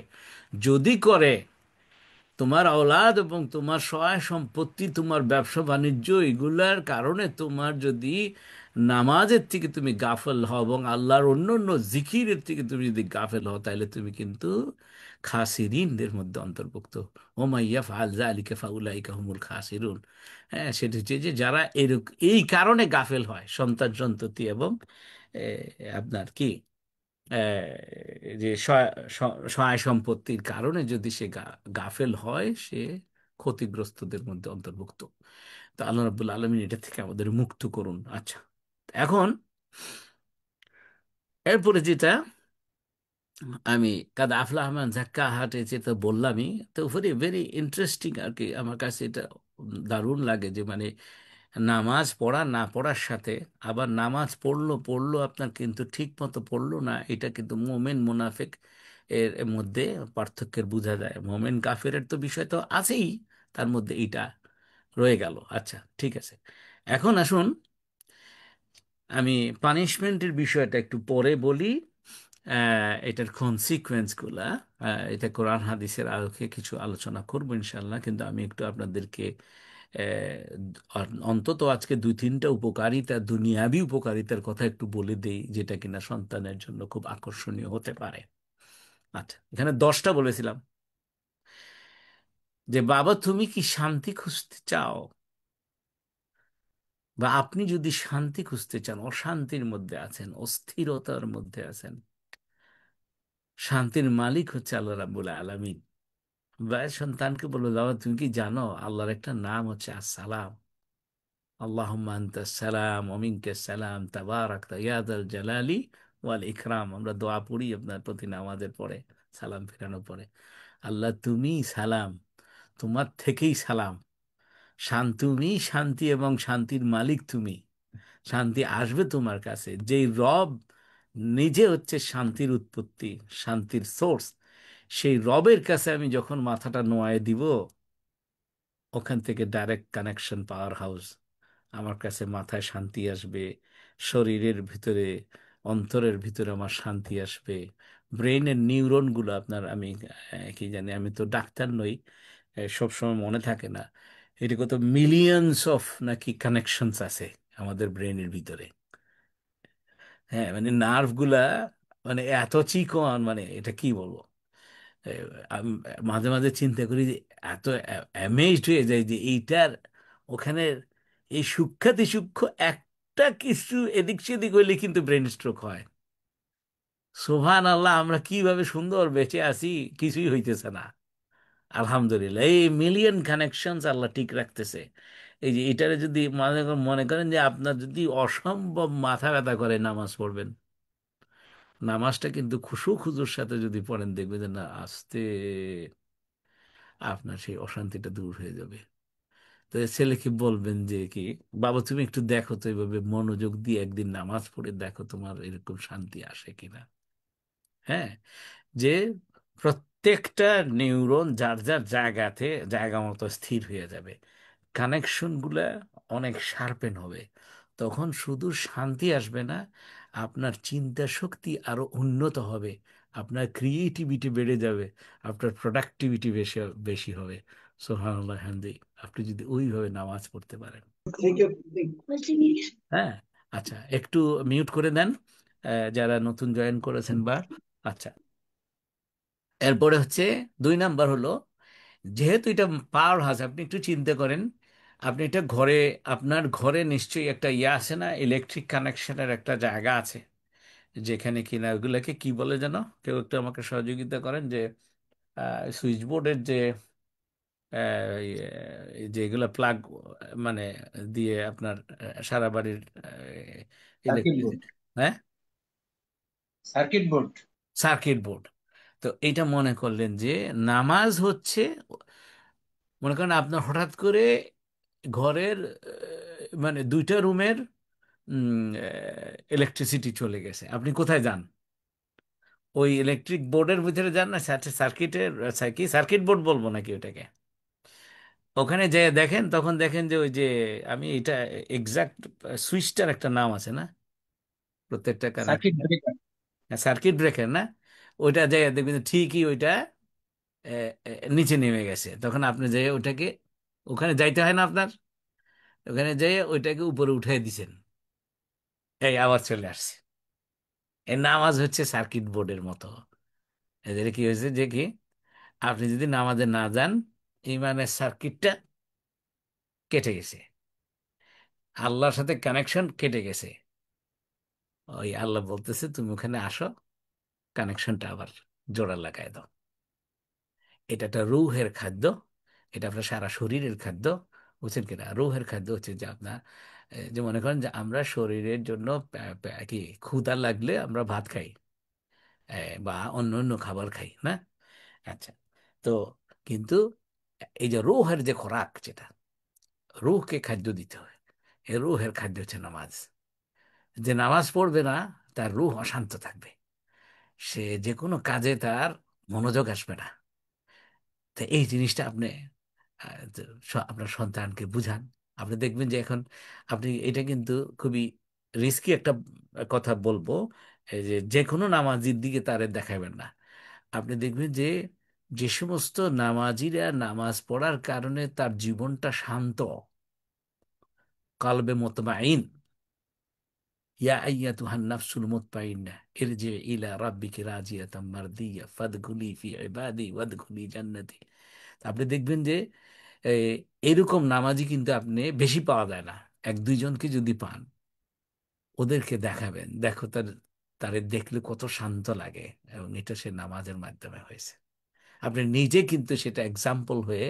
যদি করে, তোমার আওলাদ এবং তোমার সহায় সম্পত্তি, তোমার ব্যবসা বাণিজ্য, এগুলার কারণে তোমার যদি নামাজের থেকে তুমি গাফেল হও এবং আল্লাহর অন্য অন্য জিকিরের থেকে তুমি যদি গাফেল হও, তাহলে তুমি কিন্তু খাসিরিনদের মধ্যে অন্তর্ভুক্ত। ওমাইয়া ফাল যালিকা ফাউলাইকা হুমুল খাসিরুন। হ্যাঁ, সেটা হচ্ছে যে যারা এই কারণে গাফেল হয়, সন্তান সন্ততি এবং এ, আপনার কি যে সহায় সম্পত্তির কারণে যদি সে গাফেল হয়, সে ক্ষতিগ্রস্তদের মধ্যে অন্তর্ভুক্ত। তো আল্লাহ রাব্বুল আলামিন এটা থেকে আমাদের মুক্ত করুন। আচ্ছা, এখন এরপরে যেটা আমি কাদ আফলাহ মান যাক্কাহা যেটা বললামই, তো ভেরি ভেরি ইন্টারেস্টিং আর কি। আমার কাছে এটা দারুণ লাগে যে মানে নামাজ পড়া না পড়ার সাথে, আবার নামাজ পড়লো পড়লো আপনার কিন্তু ঠিক মতো পড়লো না, এটা কিন্তু মোমেন মুনাফিক এর মধ্যে পার্থক্যের বোঝা যায়। মোমেন কাফেরের তো বিষয় তো আছেই, তার মধ্যে এইটা রয়ে গেল। আচ্ছা, ঠিক আছে। এখন আসুন আমি পানিশমেন্টের বিষয়টা একটু পরে বলি। এটার কনসিকুয়েন্সগুলা, এটা কোরআন হাদিসের আলোকে কিছু আলোচনা করবো ইনশাল্লাহ, কিন্তু আমি একটু আপনাদেরকে অন্তত আজকে দুই তিনটা উপকারিতা, দুনিয়াবি উপকারিতার কথা একটু বলে দেই, যেটা কিনা সন্তানের জন্য খুব আকর্ষণীয় হতে পারে। আচ্ছা, এখানে 10টা বলেছিলাম। যে বাবা, তুমি কি শান্তি খুঁজতে চাও? বা আপনি যদি শান্তি খুঁজতে চান, অশান্তির মধ্যে আছেন, অস্থিরতার মধ্যে আছেন, শান্তির মালিক হচ্ছে আল্লাহ রাব্বুল আলামিন। বা সন্তানকে বলবো, বাবা তুমি কি জানো আল্লাহর একটা নাম হচ্ছে আসসালাম। আল্লাহুম্মা আনতাস সালাম ওয়া মিনকাস সালাম তাবারাকতা ইয়া যাল জালালি ওয়াল ইকরাম। আমরা দোয়া পড়ি আপনার প্রতি নামাজের পরে, সালাম ফেরানোর পরে, আল্লাহ তুমি সালাম, তোমার থেকেই সালাম, তুমি শান্তি এবং শান্তির মালিক তুমি, শান্তি আসবে তোমার কাছে। যেই রব নিজে হচ্ছে শান্তির উৎপত্তি, শান্তির সোর্স, সেই রবের কাছে আমি যখন মাথাটা নোয়ায় দিব, ওখান থেকে ডাইরেক্ট কানেকশন, পাওয়ার হাউস, আমার কাছে মাথায় শান্তি আসবে, শরীরের ভিতরে, অন্তরের ভিতরে আমার শান্তি আসবে। ব্রেইনের নিউরনগুলো আপনার, আমি কি জানি, আমি তো ডাক্তার নই, সবসময় মনে থাকে না, এটা কত মিলিয়নস অফ নাকি কানেকশনস আছে আমাদের ব্রেইনের ভিতরে। হ্যাঁ, মানে নার্ভগুলা মানে এত চিকন, মানে এটা কি বলবো। এ, আমি মাঝে মাঝে চিন্তা করি যে এত অ্যামেজড হয়ে যায় যে এইটার, ওখানে এই সূক্ষ্মাতি সূক্ষ্ম একটা কিছু এদিক সেদিক হইলে কিন্তু ব্রেন স্ট্রোক হয়। সুবহান আল্লাহ, আমরা কিভাবে সুন্দর বেঁচে আছি, কিছুই হইতেছে না। আলহামদুলিল্লাহ, এই মিলিয়ন কানেকশনস আল্লাহ ঠিক রাখতেছে। এই যে এটারে যদি মনে করেন যে আপনার যদি অসম্ভব মাথা ব্যথা করে নামাজ পড়বেন, নামাজটা কিন্তু খুশু খুজুর সাথে যদি পড়েন, দেখবেন যে না, আস্তে আপনার সেই অশান্তিটা দূর হয়ে যাবে। তো ছেলেকে বলবেন যে কি, বাবা তুমি একটু দেখো তো, এইভাবে মনোযোগ দিয়ে একদিন নামাজ পড়ে দেখো তোমার এরকম শান্তি আসে কিনা। হ্যাঁ, যে প্রত্যেকটা নিউরন যার যার জায়গাতে জায়গা মতো স্থির হয়ে যাবে, কানেকশন গুলা অনেক শার্পেন হবে। তখন শুধু শান্তি আসবে না, আপনার চিন্তা শক্তি আরো উন্নত হবে, আপনার ক্রিয়েটিভিটি বেড়ে যাবে, আপনার প্রোডাক্টিভিটি বেশি বেশি হবে। সুবহানাল্লাহ হামদি, আপনি যদি ওইভাবে নামাজ পড়তে পারেন। হ্যাঁ। আচ্ছা, একটু মিউট করে দেন যারা নতুন জয়েন করেছেন বা। আচ্ছা, এরপরে হচ্ছে 2 নাম্বার হলো, যেহেতু এটা পাওয়ার হাউস, আপনি একটু চিন্তা করেন, আপনি এটা ঘরে, আপনার ঘরে নিশ্চয়ই একটা ইয়ে আছে না, ইলেকট্রিক কানেকশনের একটা জায়গা আছে, যেখানে কিনা ওগুলাকে কি বলে যেন, কেউ একটু আমাকে সহযোগিতা করেন, যে সুইচ বোর্ডের যে যেগুলো প্লাগ, মানে দিয়ে আপনার সারা বাড়ির সার্কিট বোর্ড। ইলেকট্রিসিটি। হ্যাঁ, সার্কিট বোর্ড। Circuit board. তো এইটা মনে করলেন যে নামাজ হচ্ছে, মনে করেন আপনার হঠাৎ করে ঘরের মানে 2টা রুমের ইলেকট্রিসিটি চলে গেছে, আপনি কোথায় যান? ওই ইলেকট্রিক বোর্ডের ভিতরে যান না, সার্কিটের, কি সার্কিট বোর্ড বলবো নাকি ওটাকে, ওখানে যে দেখেন, তখন দেখেন যে ওই যে, আমি এটা এক্সাক্ট সুইচটার একটা নাম আছে না, প্রত্যেকটা circuit connection, breaker. Circuit breaker না, ওইটা যে দেখবেন যে ঠিকই ওইটা নিচে নেমে গেছে, তখন আপনি যে ওটাকে, ওখানে যাইতে হয় না আপনার, ওখানে যেয়ে ওইটাকে উপরে উঠাই দিছেন, এই আবার চলে আসছে। এই নামাজ হচ্ছে সার্কিট বোর্ডের মতো। এদের কি হয়েছে যে কি, আপনি যদি নামাজে না যান, ইমানের সার্কিটটা কেটে গেছে, আল্লাহর সাথে কানেকশন কেটে গেছে। ওই আল্লাহ বলতেছে তুমি ওখানে আসো, কানেকশনটা আবার জোড়া লাগাই দাও। এটা একটা রূহের খাদ্য, এটা আপনার সারা শরীরের খাদ্য। বুঝছেন কিনা, রূহের খাদ্য হচ্ছে যে আপনার, যে মনে করেন যে আমরা শরীরের জন্য কি ক্ষুধা লাগলে আমরা ভাত খাই, বা অন্য অন্য খাবার খাই না। আচ্ছা, তো কিন্তু এই যে রুহের যে খোরাক, যেটা রুহকে খাদ্য দিতে হয়, এই রুহের খাদ্য হচ্ছে নামাজ। যে নামাজ পড়বে না, তার রুহ অশান্ত থাকবে, সে যে কোনো কাজে তার মনোযোগ আসবে না। তো এই জিনিসটা আপনি আপনার সন্তানকে বুঝান, আপনি দেখবেন যে এখন আপনি এটা কিন্তু খুবই রিস্কি একটা কথা বলবো, এই যে যে কোনো নামাজির দিকে তারে দেখাবেন না। আপনি দেখবেন যে যে সমস্ত নামাজিরা নামাজ পড়ার কারণে তার জীবনটা শান্ত, কালবে মোতমাইন, ইয়া আইয়াতুহান নাফসুল মুতমাইন্নাহ ইরজি ইলা রাব্বিকি রাজিয়াতাম মারদিয়া ফাদখুলি ফি ইবাদি ওয়াদখুলি জান্নাতি। আপনি দেখবেন যে এ, এরকম নামাজি কিন্তু আপনি বেশি পাওয়া যায় না। এক দুইজনকে যদি পান, ওদেরকে দেখাবেন, দেখো তারে দেখলে কত শান্ত লাগে, এবং এটা সে নামাজের মাধ্যমে হয়েছে। আপনি নিজে কিন্তু সেটা এক্সাম্পল হয়ে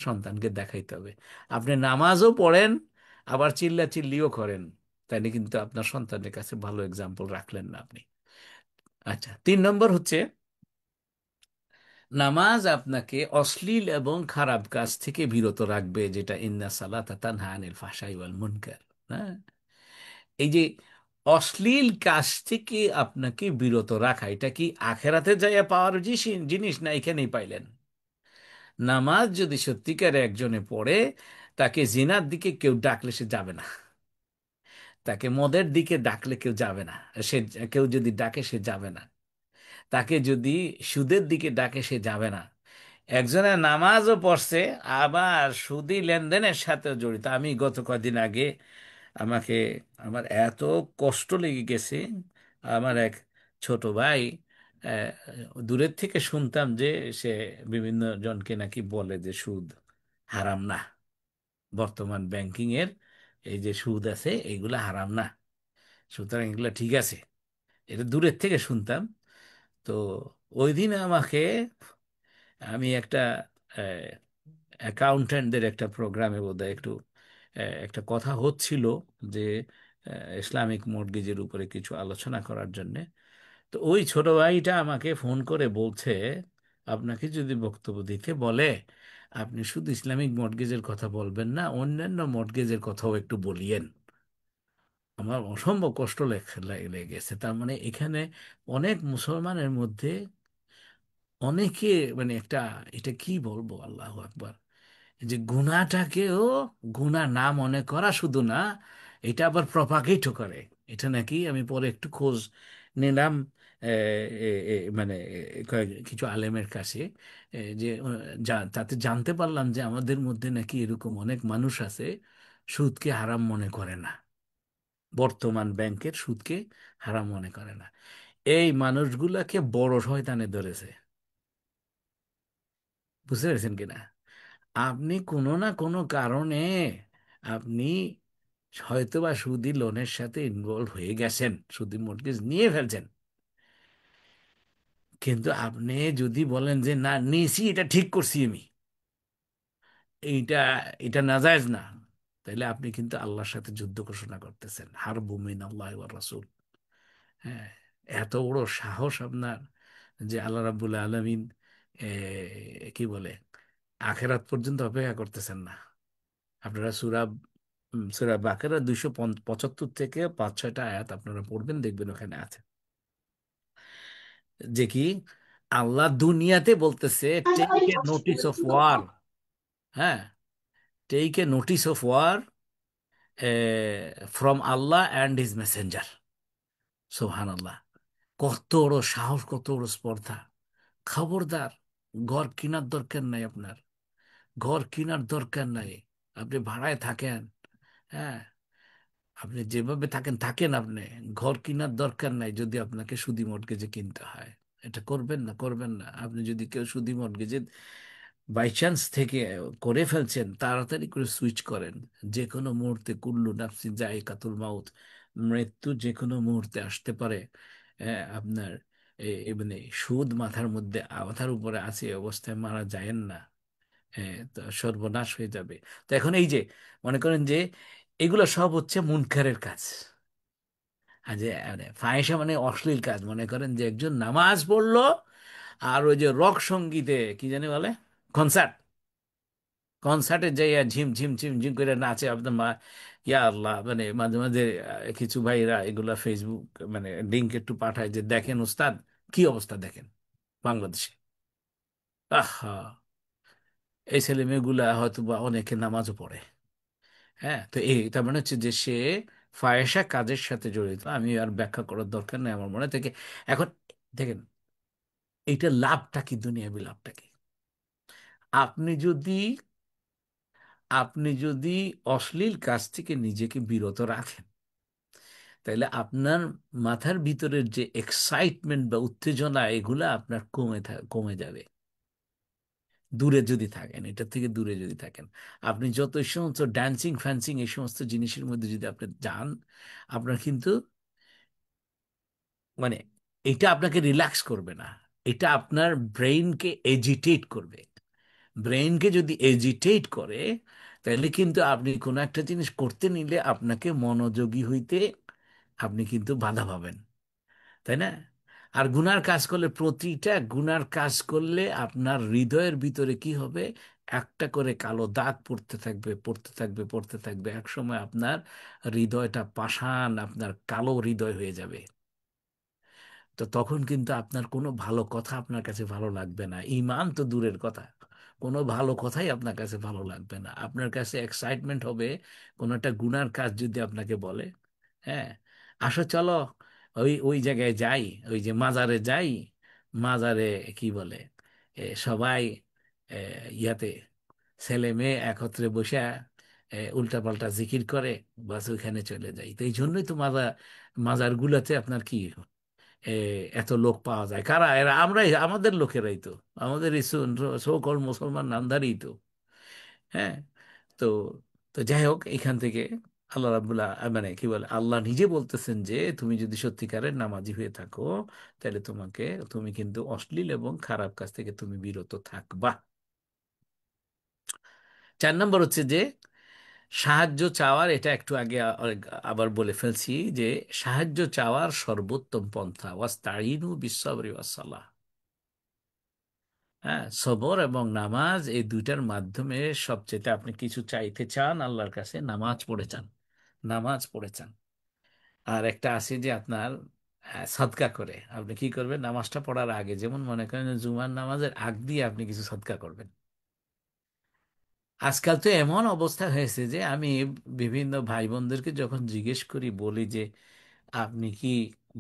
সন্তানকে দেখাইতে হবে। আপনি নামাজও পড়েন, আবার চিল্লা চিল্লিও করেন, তাইলে কিন্তু আপনার সন্তানের কাছে ভালো এক্সাম্পল রাখলেন না আপনি। আচ্ছা, 3 নম্বর হচ্ছে, নামাজ আপনাকে অশ্লীল এবং খারাপ কাজ থেকে বিরত রাখবে, যেটা ইন্না সালাতা তানহা আনিল ফাহশাই ওয়াল মুনকার। হ্যাঁ, এই যে অশ্লীল কাজ থেকে আপনাকে বিরত রাখা, এটা কি আখেরাতে যাইয়া পাওয়ার জিনিস, না এখানেই পাইলেন? নামাজ যদি সত্যিকারে একজনে পড়ে, তাকে জিনার দিকে কেউ ডাকলে সে যাবে না, তাকে মদের দিকে ডাকলে কেউ যাবে না, সে, কেউ যদি ডাকে সে যাবে না, তাকে যদি সুদের দিকে ডাকে সে যাবে না। একজনের নামাজও পড়ছে, আবার সুদী লেনদেনের সাথে জড়িত। আমি গত কদিন আগে, আমাকে, আমার এত কষ্ট লেগে গেছে। আমার এক ছোট ভাই, আহ, দূরের থেকে শুনতাম যে সে বিভিন্ন জনকে নাকি বলে যে সুদ হারাম না, বর্তমান ব্যাংকিং এর এই যে সুদ আছে এইগুলা হারাম না, সুতরাং এগুলা ঠিক আছে। এটা দূরের থেকে শুনতাম। তো ওই দিন আমাকে, আমি একটা অ্যাকাউন্ট্যান্টদের একটা প্রোগ্রামে বোধহয় একটু একটা কথা হচ্ছিল যে ইসলামিক মর্টগেজের উপরে কিছু আলোচনা করার জন্যে। তো ওই ছোট ভাইটা আমাকে ফোন করে বলছে, আপনাকে যদি বক্তব্য দিতে বলে, আপনি শুধু ইসলামিক মর্টগেজের কথা বলবেন না, অন্যান্য মর্টগেজের কথাও একটু বলিয়েন। আমার অসম্ভব কষ্ট লেগেছে। তার মানে এখানে অনেক মুসলমানের মধ্যে অনেকে, মানে একটা, এটা কি বলবো, আল্লাহ আকবার, যে গুনাহটাকেও গুনাহ না মনে করা শুধু না, এটা আবার প্রপাগেটও করে। এটা নাকি আমি পরে একটু খোঁজ নিলাম, এ, মানে কিছু আলেমের কাছে, যে তাতে জানতে পারলাম যে আমাদের মধ্যে নাকি এরকম অনেক মানুষ আছে, সুদকে হারাম মনে করে না, বর্তমান ব্যাংকের সুদকে হারাম মনে করে না। এই মানুষগুলাকে বড় শয়তানে ধরেছে। বুঝতে পেরেছেন কিনা? আপনি কোনো না কোনো কারণে আপনি হয়তোবা সুদি লোনের সাথে ইনভলভ হয়ে গেছেন, সুদি মর্টগেজ নিয়ে ফেলছেন, কিন্তু আপনি যদি বলেন যে না নিয়েছি, এটা ঠিক করছি আমি, এইটা এটা নাজায়েজ না, তাহলে আপনি কিন্তু আল্লাহর সাথে যুদ্ধ ঘোষণা করতেছেন, হারবু মিন আল্লাহ ওয়া রাসূল। হ্যাঁ, এত বড় সাহস আপনার, যে আল্লাহ রাব্বুল আলামিন কি বলে, আখেরাত পর্যন্ত অপেক্ষা করতেছেন না। আপনারা সূরা বাকারা 275 থেকে 5-6টা আয়াত আপনারা পড়বেন, দেখবেন ওখানে আছে যে কি, আল্লাহ দুনিয়াতে বলতেছে, take a notice of war. হ্যাঁ, take a notice of war from Allah and his messenger. সুবহান আল্লাহ! কত বড় সাহস, কত বড় স্পর্ধা! খবরদার, ঘর কেনার দরকার নাই আপনার, ঘর কেনার দরকার নাই। আপনি ভাড়ায় থাকেন, হ্যাঁ, আপনি যেভাবে থাকেন থাকেন, আপনি ঘর কেনার দরকার নাই যদি আপনাকে সুদি মর্টগেজে কিনতে হয়। এটা করবেন না, করবেন না। আপনি যদি কেউ সুদি মর্টগেজে বাই চান্স থেকে করে ফেলছেন, তাড়াতাড়ি করে সুইচ করেন। যে কোনো মুহূর্তে কুল্লু নাফসিন যায়কাতুল মাউত, মৃত্যু যে কোনো মুহূর্তে আসতে পারে। আপনার মানে সুদ মাথার মধ্যে, মাথার উপরে আছে, এই অবস্থায় মারা যায়েন না। তো সর্বনাশ হয়ে যাবে। তো এখন এই যে, মনে করেন যে এগুলো সব হচ্ছে মুনকারের কাজ। আর যে মানে ফাহিশা মানে অশ্লীল কাজ, মনে করেন যে একজন নামাজ পড়লো, আর ওই যে রক সঙ্গীতে কি জানি বলে, কনসার্ট, কনসার্টে যাইয়া ঝিম ঝিম ঝিম ঝিম করে নাচে আপনার মা। ইয়া আল্লাহ, মানে মাঝে মাঝে কিছু ভাইরা এগুলা ফেসবুক, মানে লিঙ্ক একটু পাঠায় যে দেখেন উস্তাদ, কি অবস্থা দেখেন বাংলাদেশে। আহা, এই ছেলে মেয়েগুলা হয়তো বা অনেকে নামাজও পড়ে। হ্যাঁ, তো এই তার মানে হচ্ছে যে সে ফাহেসা কাজের সাথে জড়িত। আমি আর ব্যাখ্যা করার দরকার নেই আমার মনে থেকে। এখন দেখেন, এইটা লাভটা কি, দুনিয়াবি লাভটা কি? আপনি যদি আপনি যদি অশ্লীল কাজ থেকে নিজেকে বিরত রাখেন, তাহলে আপনার মাথার ভিতরের যে এক্সাইটমেন্ট বা উত্তেজনা, এগুলা আপনার কমে যাবে। দূরে যদি থাকেন, এটা থেকে দূরে যদি থাকেন, আপনি যত এই সমস্ত ড্যান্সিং ফ্যান্সিং এই সমস্ত জিনিসের মধ্যে যদি আপনি যান, আপনার কিন্তু মানে এটা আপনাকে রিল্যাক্স করবে না, এটা আপনার ব্রেইনকে এজিটেট করবে। ব্রেইনকে যদি এজিটেট করে, তাহলে কিন্তু আপনি কোনো একটা জিনিস করতে নিলে আপনাকে মনোযোগী হইতে আপনি কিন্তু বাধা পাবেন, তাই না? আর গুনার কাজ করলে, প্রতিটা গুনার কাজ করলে আপনার হৃদয়ের ভিতরে কি হবে? একটা করে কালো দাগ পড়তে থাকবে, পড়তে থাকবে, পড়তে থাকবে। এক সময় আপনার হৃদয়টা পাষাণ, আপনার কালো হৃদয় হয়ে যাবে। তো তখন কিন্তু আপনার কোনো ভালো কথা আপনার কাছে ভালো লাগবে না, ঈমান তো দূরের কথা, কোনো ভালো কথাই আপনার কাছে ভালো লাগবে না। আপনার কাছে এক্সাইটমেন্ট হবে কোনো একটা গুনার কাজ যদি আপনাকে বলে, হ্যাঁ, আসো চলো ওই ওই জায়গায় যাই, ওই যে মাজারে যাই, মাজারে কি বলে, সবাই এ, ইয়াতে ছেলে মেয়ে একত্রে বসে উল্টা পাল্টা জিকির করে, বাস ওইখানে চলে যাই। তো এই জন্যই তো মাজার গুলাতে আপনার কি এ, এত লোক পাওয়া যায়। কারা এরা? আমরাই, আমাদের লোকেরাই তো, আমাদের এই সকল মুসলমান নামধারী তো। হ্যাঁ। তো তো যাই হোক, এখান থেকে আল্লাহ রাবুল্লাহ মানে কি বলে, আল্লাহ নিজে বলতেছেন যে তুমি যদি সত্যিকারের নামাজি হয়ে থাকো, তাহলে তুমি কিন্তু অশ্লীল এবং খারাপ কাজ থেকে তুমি বিরত থাকবা। 4 নম্বর হচ্ছে যে সাহায্য চাওয়ার, এটা একটু আগে আবার বলে ফেলছি, যে সাহায্য চাওয়ার সর্বোত্তম পন্থা ওয়াস্তাইনু বিসসবরি ওয়াসসালাহ। হ্যাঁ, সবর এবং নামাজ, এই দুইটার মাধ্যমে সবচেয়ে আপনি কিছু চাইতে চান আল্লাহর কাছে, নামাজ পড়ে চান, নামাজ পড়ে চান। আর একটা আছে যে আপনার সদকা করে, আপনি কি করবেন নামাজটা পড়ার আগে, যেমন মনে করেন যে জুমার নামাজের আগ দিয়ে আপনি কিছু সদকা করবেন। আজকাল তো এমন অবস্থা হয়েছে যে আমি বিভিন্ন ভাই বোনদেরকে যখন জিজ্ঞেস করি, বলি যে আপনি কি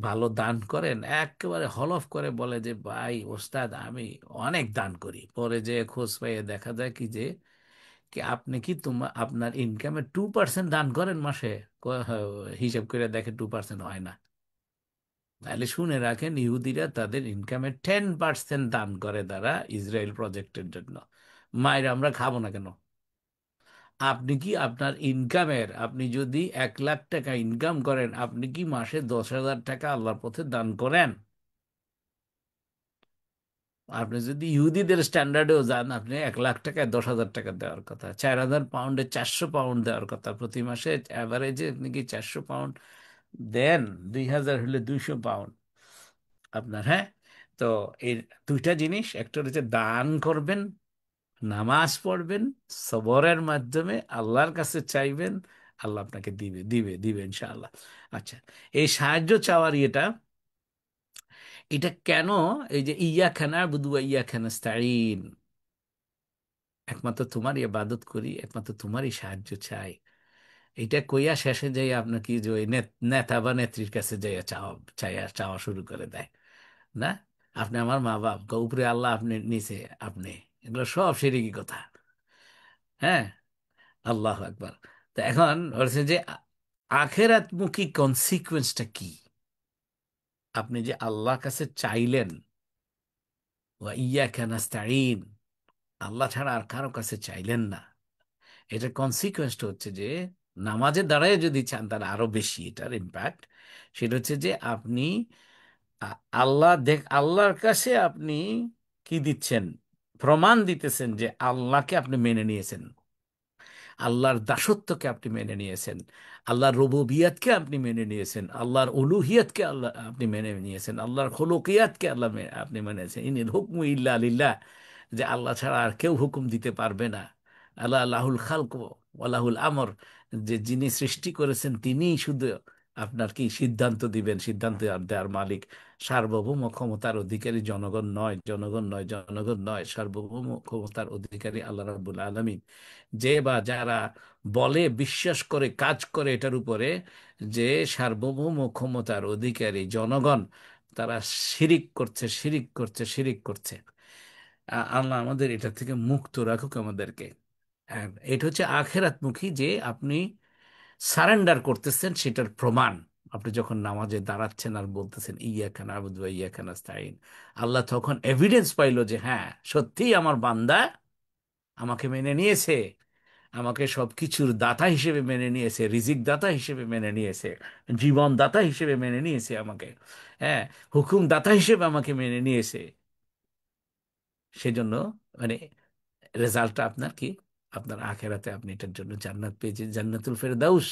ভালো দান করেন, একেবারে হলফ করে বলে যে ভাই ওস্তাদ আমি অনেক দান করি। পরে যে খোঁজ পাইয়ে দেখা যায় কি, যে কি আপনি কি আপনার ইনকামের 2% দান করেন মাসে? হ্যাঁ, হিসাব করে দেখে 2% হয় না। তাহলে শুনে রাখেন, ইহুদিরা তাদের ইনকামের 10% দান করে তারা ইসরায়েল প্রজেক্টের জন্য। মায়ের আমরা খাবো না কেন? আপনি কি আপনার ইনকামের, আপনি যদি 1 লাখ টাকা ইনকাম করেন, আপনি কি মাসে 10,000 টাকা আল্লাহর পথে দান করেন? আপনি যদি ইহুদিদের স্ট্যান্ডার্ডেও যান, আপনি 1 লাখ টাকায় 10,000 টাকা দেওয়ার কথা, 4,000 পাউন্ডে 400 পাউন্ড দেওয়ার কথা প্রতি মাসে। অ্যাভারেজে আপনি কি 400 পাউন্ড দেন? 2,000 হলে 200 পাউন্ড আপনার। হ্যাঁ। তো এই দুইটা জিনিস, একটা হচ্ছে দান করবেন, নামাজ পড়বেন, সবরের মাধ্যমে আল্লাহর কাছে চাইবেন, আল্লাহ আপনাকে দিবে দিবে দিবে ইনশাআল্লাহ। আচ্ছা, এই সাহায্য চাওয়ার এটা কেন? এই যে ইয়াকা না'বুদু ওয়া ইয়াকা নাস্তাঈন, একমাত্র তোমার ইবাদত করি, একমাত্র তোমারই সাহায্য চাই, এটা কইয়া শেষে যাই আপনার কি যে ওই নেতা বা নেত্রীর কাছে যাইয়া চাওয়া শুরু করে দেয় না? আপনি আমার মা বাপ, উপরে আল্লাহ, আপনি নিচে আপনি, এগুলো সব শিরকি কথা। হ্যাঁ, আল্লাহ একবার। তো এখন বলছে যে আখেরাতমুখী কনসিকুয়েন্সটা কি? আপনি যে আল্লাহর কাছে চাইলেন, ওয়া ইয়াকা নাস্তাঈন, আল্লাহ ছাড়া আর কারো কাছে চাইলেন না, এটার কনসিকুয়েন্সটা হচ্ছে যে নামাজের দ্বারাই যদি চান তাহলে আরো বেশি এটার ইম্প্যাক্ট। সেটা হচ্ছে যে আপনি আল্লাহর কাছে আপনি কি দিচ্ছেন? প্রমাণ দিতেছেন যে আল্লাহকে আপনি মেনে নিয়েছেন, আল্লাহর দাসত্বকে আপনি মেনে নিয়েছেন, আল্লাহর রুবুবিয়াতকে আপনি মেনে নিয়েছেন, আল্লাহর উলুহিয়াতকে আপনি মেনে নিয়েছেন, আল্লাহর খলুকিয়াতকে আপনি মেনে নিয়েছেন। ইনিল হুকমু ইল্লা লিল্লাহ, যে আল্লাহ ছাড়া আর কেউ হুকুম দিতে পারবে না। আল্লাহ লাহুল খালক ওয়া লাহুল আমর, যে যিনি সৃষ্টি করেছেন তিনিই শুধু আপনার কি সিদ্ধান্ত দিবেন? সিদ্ধান্ত দেওয়ার মালিক সার্বভৌম ক্ষমতার অধিকারী জনগণ নয়, জনগণ নয়, জনগণ নয়, সার্বভৌম ক্ষমতার অধিকারী আল্লাহ রাব্বুল আলামিন। যে বা যারা বলে, বিশ্বাস করে, কাজ করে এটার উপরে যে সার্বভৌম ক্ষমতার অধিকারী জনগণ, তারা শিরিক করছে, শিরিক করছে, শিরিক করছে। আল্লাহ আমাদের এটা থেকে মুক্ত রাখুক আমাদেরকে। আর এটা হচ্ছে আখেরাতমুখী, যে আপনি সারেন্ডার করতেছেন সেটার প্রমাণ। আপনি যখন নামাজে দাঁড়াচ্ছেন আর বলতেছেন ইয়াকা না'বুদু ওয়া ইয়াকা নাস্তাইন, আল্লাহ তখন এভিডেন্স পাইলো যে হ্যাঁ, সত্যিই আমার বান্দা আমাকে মেনে নিয়েছে, আমাকে সবকিছুর দাতা হিসেবে মেনে নিয়েছে, রিজিক দাতা হিসেবে মেনে নিয়েছে, জীবন দাতা হিসেবে মেনে নিয়েছে আমাকে, হ্যাঁ, হুকুম দাতা হিসেবে আমাকে মেনে নিয়েছে। সেজন্য মানে রেজাল্টটা আপনার কি? আপনার আখেরাতে আপনি এটার জন্য জান্নাত পেয়েছেন, জান্নাতুল ফেরদাউস।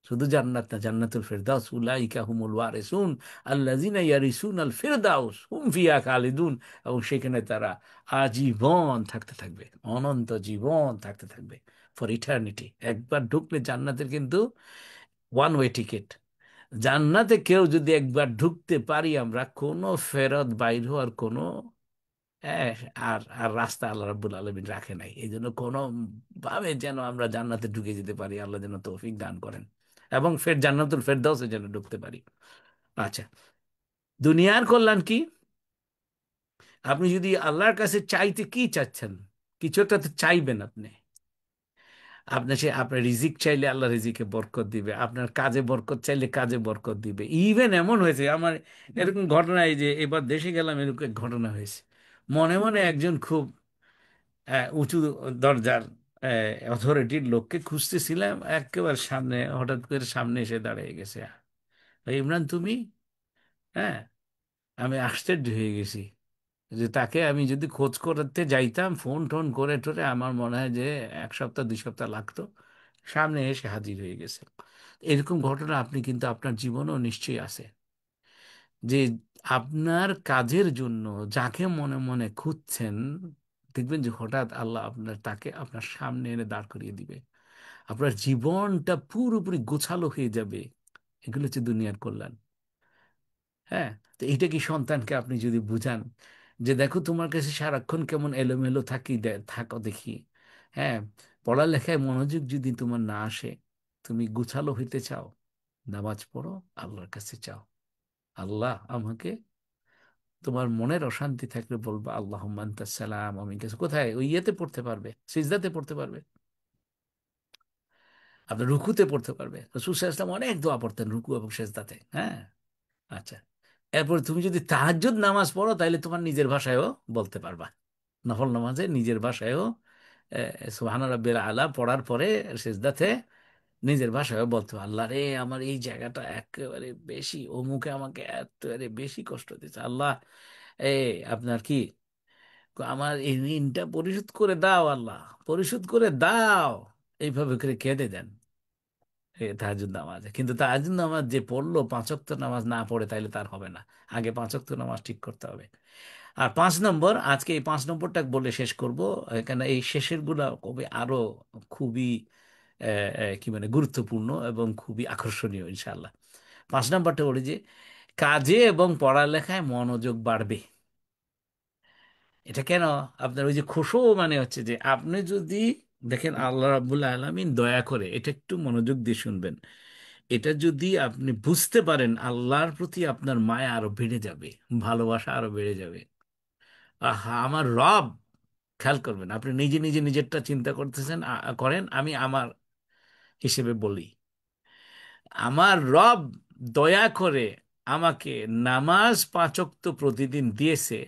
শুধু জান্নাত না, জান্নাতুল ফেরদাউস, উলাইকা হুমুল ওয়ারিসুন আল্লাযিনা ইয়ারিসুনাল ফিরদাউস হুম ফিহা খালিদুন। এবং সেখানে তারা আজীবন থাকতে থাকবে, অনন্ত জীবন থাকতে থাকবে, ফর ইটার্নিটি। একবার ঢুকলে জান্নাতের কিন্তু ওয়ান ওয়ে টিকিট। জান্নাতে কেউ যদি একবার ঢুকতে পারি আমরা, কোনো ফেরত বাইর হওয়ার কোনো হ্যাঁ, আর আর রাস্তা আল্লাহ রাব্বুল আলামিন রাখে নাই। এই জন্য কোনো ভাবে যেন আমরা জান্নাতে ঢুকে যেতে পারি, আল্লাহ যেন তৌফিক দান করেন, এবং ফের জান্নাতুল ফেরদাউসে যেন ঢুকতে পারি। আচ্ছা, দুনিয়ার কল্যাণ কি? আপনি যদি আল্লাহর কাছে চাইতে কি চাচ্ছেন? কিছু একটা তো চাইবেন আপনি। আপনার রিজিক চাইলে আল্লাহ রিজিকে বরকত দিবে, আপনার কাজে বরকত চাইলে কাজে বরকত দিবে। ইভেন এমন হয়েছে আমার, এরকম ঘটনা, এই যে এবার দেশে গেলাম, এরকম এক ঘটনা হয়েছে। মনে মনে একজন খুব উঁচু দরজার অথরিটির লোককে খুঁজতেছিলাম, একেবারে সামনে, হঠাৎ করে সামনে এসে দাঁড়িয়ে গেছে। "এই ইমরান তুমি?" হ্যাঁ, আমি আশ্চর্য হয়ে গেছি যে তাকে আমি যদি খোঁজ করতে যাইতাম, ফোন টোন করে টোরে, আমার মনে হয় যে 1 সপ্তাহ 2 সপ্তাহ লাগতো। সামনে এসে হাজির হয়ে গেছে। এরকম ঘটনা আপনি কিন্তু আপনার জীবনেও নিশ্চয়ই আছে, যে আপনার কাজের জন্য যাকে মনে মনে খুঁজছেন, দেখবেন যে হঠাৎ আল্লাহ তাকে আপনার সামনে এনে দাঁড় করিয়ে দিবে। আপনার জীবনটা পুরোপুরি গোছালো হয়ে যাবে। এগুলো হচ্ছে দুনিয়ার কল্যাণ। হ্যাঁ, তো এইটা কি সন্তানকে আপনি যদি বুঝান যে দেখো, তোমার কাছে সারাক্ষণ কেমন এলোমেলো থাকো দেখি, হ্যাঁ, পড়ালেখায় মনোযোগ যদি তোমার না আসে, তুমি গুছালো হইতে চাও, নামাজ পড়ো, আল্লাহর কাছে চাও, আল্লাহ আমাকে, তোমার মনের অশান্তি থাকলে বলবা আল্লাহুম্মা আনতাস সালাম ওয়া মিনকাস, কোথায়? ওই ইয়েতে পড়তে পারবে, সিজদাতে পড়তে পারবে, আপনার রুকুতে পড়তে পারবে। রাসূল সাল্লাল্লাহু আলাইহি ওয়াসাল্লাম অনেক দোয়া পড়তেন রুকু এবং সেজদাতে। হ্যাঁ, আচ্ছা, এরপর তুমি যদি তাহাজ্জুদ নামাজ পড়ো, তাহলে তোমার নিজের ভাষায়ও বলতে পারবা, নফল নামাজে নিজের ভাষায়ও সুবহান রাব্বিল আলা পড়ার পরে সেজদাতে নিজের ভাষায়ও বলতে পারো, আল্লাহ রে, আমার এই জায়গাটা একেবারে বেশি, অমুকে আমাকে একেবারে বেশি কষ্ট দিচ্ছে, আল্লাহ আপনার কি, আমার এই ঋণটা পরিশোধ করে দাও, আল্লাহ পরিশোধ করে দাও। এইভাবে করে কেঁদে দেন তাহাজ্জুদ নামাজে। কিন্তু তাহাজ্জুদ নামাজ যে পড়লো, 5 ওয়াক্ত নামাজ না পড়ে, তাইলে তার হবে না। আগে 5 ওয়াক্ত নামাজ ঠিক করতে হবে। আর 5 নম্বর, আজকে এই 5 নম্বরটা বলে শেষ করব। এখানে এই শেষের গুলা কবি আরো খুবই কি মানে গুরুত্বপূর্ণ এবং খুবই আকর্ষণীয় ইনশাআল্লাহ। 5 নম্বরটা বলি যে কাজে এবং পড়ালেখায় মনোযোগ বাড়বে। এটা কেন? আপনার ওই যে খুশু, মানে হচ্ছে যে আপনি যদি দেখেন আল্লাহ রাব্বুল আলামিন দয়া করে, এটা একটু মনোযোগ দিয়ে শুনবেন, এটা যদি আপনি বুঝতে পারেন, আল্লাহর প্রতি আপনার মায়া আরো বেড়ে যাবে, ভালোবাসা আরো বেড়ে যাবে। আহা, আমার রব, খেয়াল করবেন, আপনি নিজে নিজে নিজেরটা চিন্তা করতেছেন, করেন, আমি আমার হিসেবে বলি, আমার রব দয়া করে আমাকে নামাজ 5 ওয়াক্ত প্রতিদিন দিয়েছে,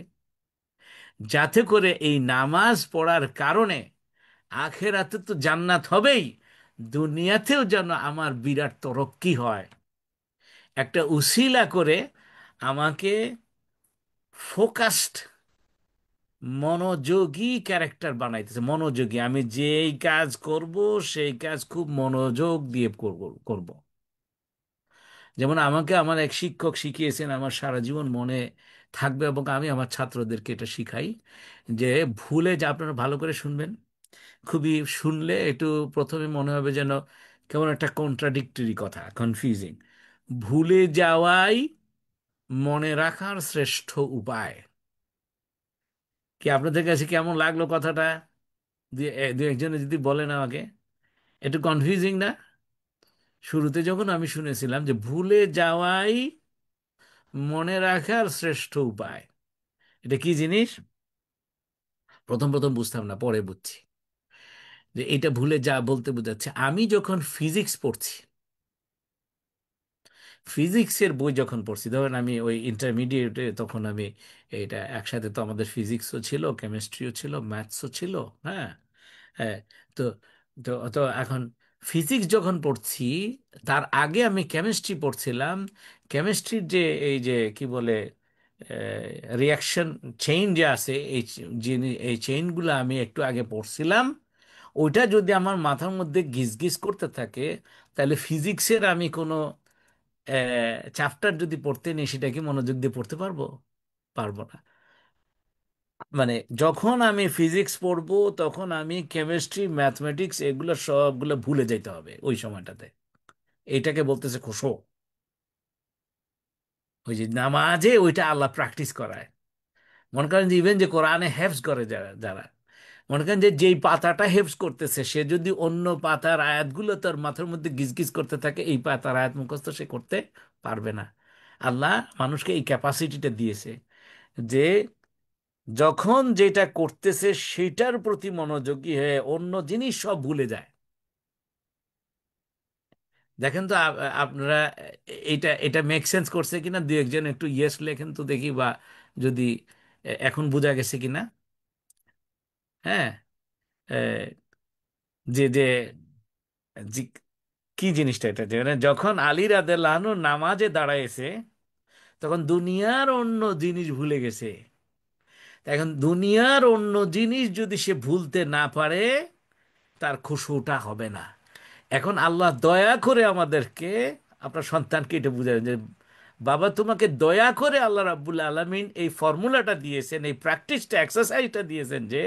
যাতে করে এই নামাজ পড়ার কারণে আখেরাতে তো জান্নাত হবেই, দুনিয়াতেও যেন আমার বিরাট তরক্কি হয়। একটা উসিলা করে আমাকে ফোকাসড, মনোযোগী ক্যারেক্টার বানাইতেছে। মনোযোগী, আমি যেই কাজ করব সেই কাজ খুব মনোযোগ দিয়ে করব। যেমন আমাকে আমার এক শিক্ষক শিখিয়েছেন, আমার সারা জীবন মনে থাকবে, এবং আমি আমার ছাত্রদেরকে এটা শিখাই, যে ভুলে যে আপনারা ভালো করে শুনবেন, খুবই শুনলে একটু প্রথমে মনে হবে যেন কেমন একটা কন্ট্রাডিক্টরি কথা, কনফিউজিং। ভুলে যাওয়াই মনে রাখার শ্রেষ্ঠ উপায়। কি আপনাদের কাছে কেমন লাগলো কথাটা? দু একজনে যদি বলেন আমাকে। একটু কনফিউজিং না? শুরুতে যখন আমি শুনেছিলাম যে ভুলে যাওয়াই মনে রাখার শ্রেষ্ঠ উপায়, এটা কি জিনিস? প্রথম প্রথম বুঝতাম না, পরে বুঝছি যে এটা ভুলে যা বলতে বোঝাচ্ছে। আমি যখন ফিজিক্স পড়ছি, ফিজিক্সের বই যখন পড়ছি, ধরেন আমি ওই ইন্টারমিডিয়েটে, তখন আমি এটা একসাথে তো আমাদের ফিজিক্সও ছিল, কেমিস্ট্রিও ছিল, ম্যাথসও ছিল। হ্যাঁ, হ্যাঁ। তো তো তো এখন ফিজিক্স যখন পড়ছি, তার আগে আমি কেমিস্ট্রি পড়ছিলাম। কেমিস্ট্রির যে এই যে কি বলে রিয়াকশন চেইন যে আছে, এই চেইনগুলো আমি একটু আগে পড়ছিলাম। ওইটা যদি আমার মাথার মধ্যে গিজ গিজ করতে থাকে, তাহলে ফিজিক্সের আমি কোনো চ্যাপ্টার যদি পড়তে নেই, সেটা কি মনোযোগ দিয়ে পড়তে পারবো? পারবো না। মানে যখন আমি ফিজিক্স পড়বো, তখন আমি কেমিস্ট্রি, ম্যাথমেটিক্স এগুলো সবগুলো ভুলে যেতে হবে ওই সময়টাতে। এইটাকে বলতেছে খুশু। ওই যে নামাজে ওইটা আল্লাহ প্র্যাকটিস করায়। মনে করেন যে ইভেন যে কোরআনে হেফজ করে যারা যারা, মনে করেন যে যেই পাতাটা হেফজ করতেছে, সে যদি অন্য পাতার আয়াতগুলো তার মাথার মধ্যে গিজগিজ করতে থাকে, এই পাতার আয়াত মুখস্থ সে করতে পারবে না। আল্লাহ মানুষকে এই ক্যাপাসিটিটা দিয়েছে যে যখন যেটা করতেছে সেটার প্রতি মনোযোগী হয়ে অন্য জিনিস সব ভুলে যায়। দেখেন তো আপনারা এটা এটা মেক সেন্স করছে কিনা? দু একজন একটু ইয়েস লেখেন তো দেখি, বা যদি এখন বোঝা গেছে কিনা। হ্যাঁ। এ, যে যে যে কি জিনিসটা এটা, যে মানে যখন আলী রাদিয়াল্লাহু আনহু নামাজে দাঁড়াইছে, তখন দুনিয়ার অন্য জিনিস ভুলে গেছে। তা এখন দুনিয়ার অন্য জিনিস যদি সে ভুলতে না পারে, তার খুশুটা হবে না। এখন আল্লাহ দয়া করে আমাদেরকে, আপনার সন্তানকে এটা বুঝাবেন যে বাবা, তোমাকে দয়া করে আল্লাহ রাব্বুল আলামিন এই ফর্মুলাটা দিয়েছেন, এই প্র্যাকটিসটা, এক্সারসাইজটা দিয়েছেন যে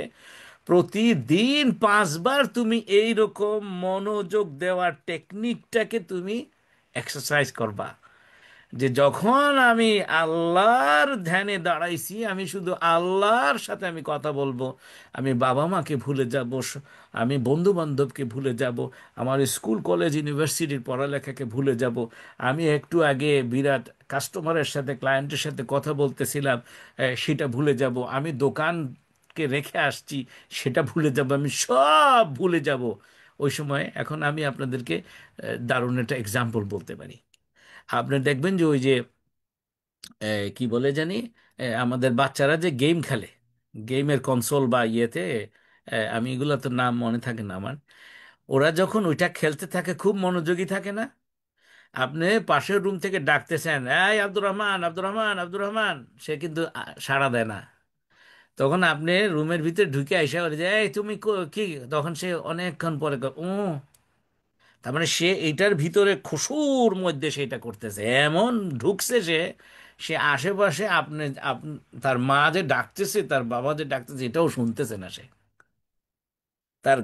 প্রতিদিন 5 বার তুমি এই রকম মনোযোগ দেওয়ার টেকনিকটাকে তুমি এক্সারসাইজ করবা। যে যখন আমি আল্লাহর ধ্যানে দাঁড়াইছি, আমি শুধু আল্লাহর সাথে আমি কথা বলবো। আমি বাবা মাকে ভুলে যাব, আমি বন্ধু বান্ধবকে ভুলে যাব, আমার স্কুল কলেজ ইউনিভার্সিটির পড়ালেখাকে ভুলে যাব। আমি একটু আগে বিরাট কাস্টমারের সাথে, ক্লায়েন্টের সাথে কথা বলতেছিলাম, সেটা ভুলে যাব। আমি দোকানকে রেখে আসছি, সেটা ভুলে যাব, আমি সব ভুলে যাব ওই সময়। এখন আমি আপনাদেরকে দারুণ একটা এক্সাম্পল বলতে পারি। আপনি দেখবেন যে ওই যে এ, কি বলে জানি, আমাদের বাচ্চারা যে গেম খেলে, গেমের কনসোল বা ইয়েতে, আমি এগুলো তো নাম মনে থাকে না আমার। ওরা যখন ওইটা খেলতে থাকে, খুব মনোযোগী থাকে না? আপনি পাশের রুম থেকে ডাকতেছেন, এই আব্দুর রহমান, আব্দুর রহমান, আব্দুর রহমান, সে কিন্তু সাড়া দেয় না। তখন আপনি রুমের ভিতরে ঢুকে আইসা বলে যে, এই তুমি কি? তখন সে অনেকক্ষণ পরে ও, তার মানে সে এইটার ভিতরে খুশুর মধ্যে সেটা করতেছে, এমন ঢুকছে সে। সে আশেপাশে তার মা যে ডাকতেছে, তার বাবা যে ডাকতেছে, এটাও শুনতেছে না সে। তার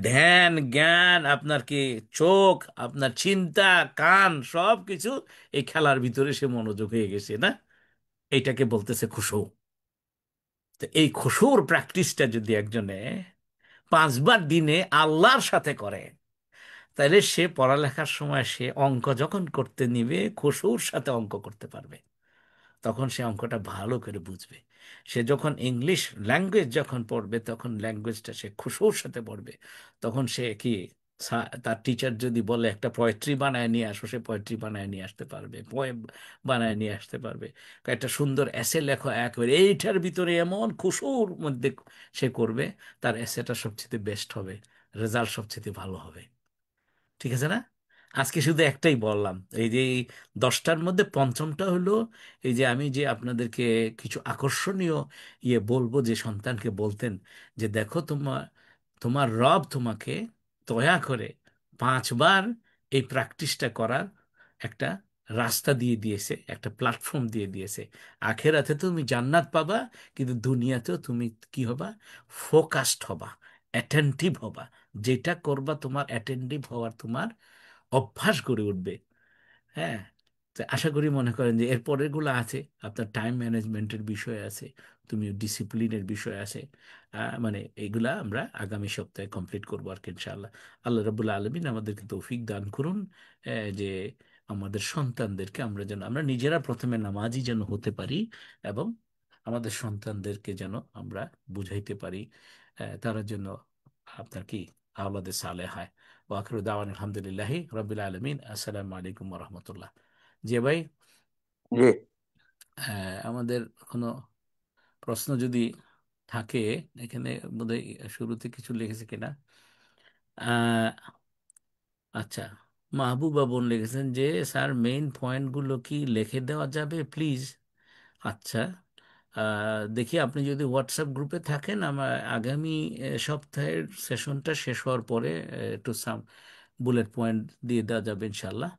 ধ্যান জ্ঞান, আপনার কি চোখ, আপনার চিন্তা, কান, সব কিছু এই খেলার ভিতরে সে মনোযোগ হয়ে গেছে না? এইটাকে বলতেছে খুশু। তো এই খুশুর প্র্যাকটিসটা যদি একজনে 5 বার দিনে আল্লাহর সাথে করে, তাহলে সে পড়ালেখার সময় সে অঙ্ক যখন করতে নিবে, খুশুর সাথে অঙ্ক করতে পারবে। তখন সে অঙ্কটা ভালো করে বুঝবে। সে যখন ইংলিশ ল্যাঙ্গুয়েজ যখন পড়বে, তখন ল্যাঙ্গুয়েজটা সে খুশুর সাথে পড়বে। তখন সে কি, তার টিচার যদি বলে একটা পোয়েট্রি বানায় নিয়ে আসো, সে পোয়েট্রি বানায় নিয়ে আসতে পারবে, পোয়েম বানায় নিয়ে আসতে পারবে। একটা সুন্দর এসে লেখো একেবারে এইটার ভিতরে এমন খুশুর মধ্যে সে করবে, তার এসেটা সবচেয়ে বেস্ট হবে, রেজাল্ট সবচেয়ে ভালো হবে। ঠিক আছে না? আজকে শুধু একটাই বললাম, এই যে এই 10টার মধ্যে পঞ্চমটা হলো এই যে আমি যে আপনাদেরকে কিছু আকর্ষণীয় বলবো, যে সন্তানকে বলতেন যে দেখো, তোমার তোমার রব তোমাকে দয়া করে 5 বার এই প্র্যাকটিসটা করার একটা রাস্তা দিয়ে দিয়েছে, একটা প্ল্যাটফর্ম দিয়ে দিয়েছে। আখেরাতে তুমি জান্নাত পাবা, কিন্তু দুনিয়াতেও তুমি কি হবা? ফোকাসড হবা, অ্যাটেন্টিভ হবা। যেটা করবা তোমার অ্যাটেন্টিভ হওয়ার তোমার অভ্যাস গড়ে উঠবে। হ্যাঁ। তো আশা করি মনে করেন যে এর পরের গুলো আছে, আপনার টাইম ম্যানেজমেন্টের বিষয় আছে, তুমি ডিসিপ্লিনের বিষয় আছে। মানে এগুলা আমরা আগামী সপ্তাহে কমপ্লিট করবো আর কি ইনশাআল্লাহ। আল্লাহ রাব্বুল আলামিন আমাদেরকে তৌফিক দান করুন, যে আমাদের সন্তানদেরকে আমরা নিজেরা প্রথমে নামাজি যেন হতে পারি, এবং আমাদের সন্তানদেরকে যেন আমরা বুঝাইতে পারি, তারা যেন আপনার কি আওলাদে সালে হয়। ওয়াখিরু দাওয়ান আলহামদুলিল্লাহি রাব্বিল আলামিন। আসসালামু আলাইকুম ওয়া রাহমাতুল্লাহ। জি ভাই, জি। আমাদের কোনো প্রশ্ন যদি থাকে, এখানে বোধহয় শুরুতে কিছু লিখেছে কিনা। আহ, আচ্ছা, মাহবুবা বোন লিখেছেন যে স্যার মেইন পয়েন্টগুলো কি লিখে দেওয়া যাবে প্লিজ। আচ্ছা, দেখি আপনি যদি হোয়াটসঅ্যাপ গ্রুপে থাকেন, আমার আগামী সপ্তাহের সেশনটা শেষ হওয়ার পরে একটু বুলেট পয়েন্ট দিয়ে দেওয়া যাবে ইনশাল্লাহ।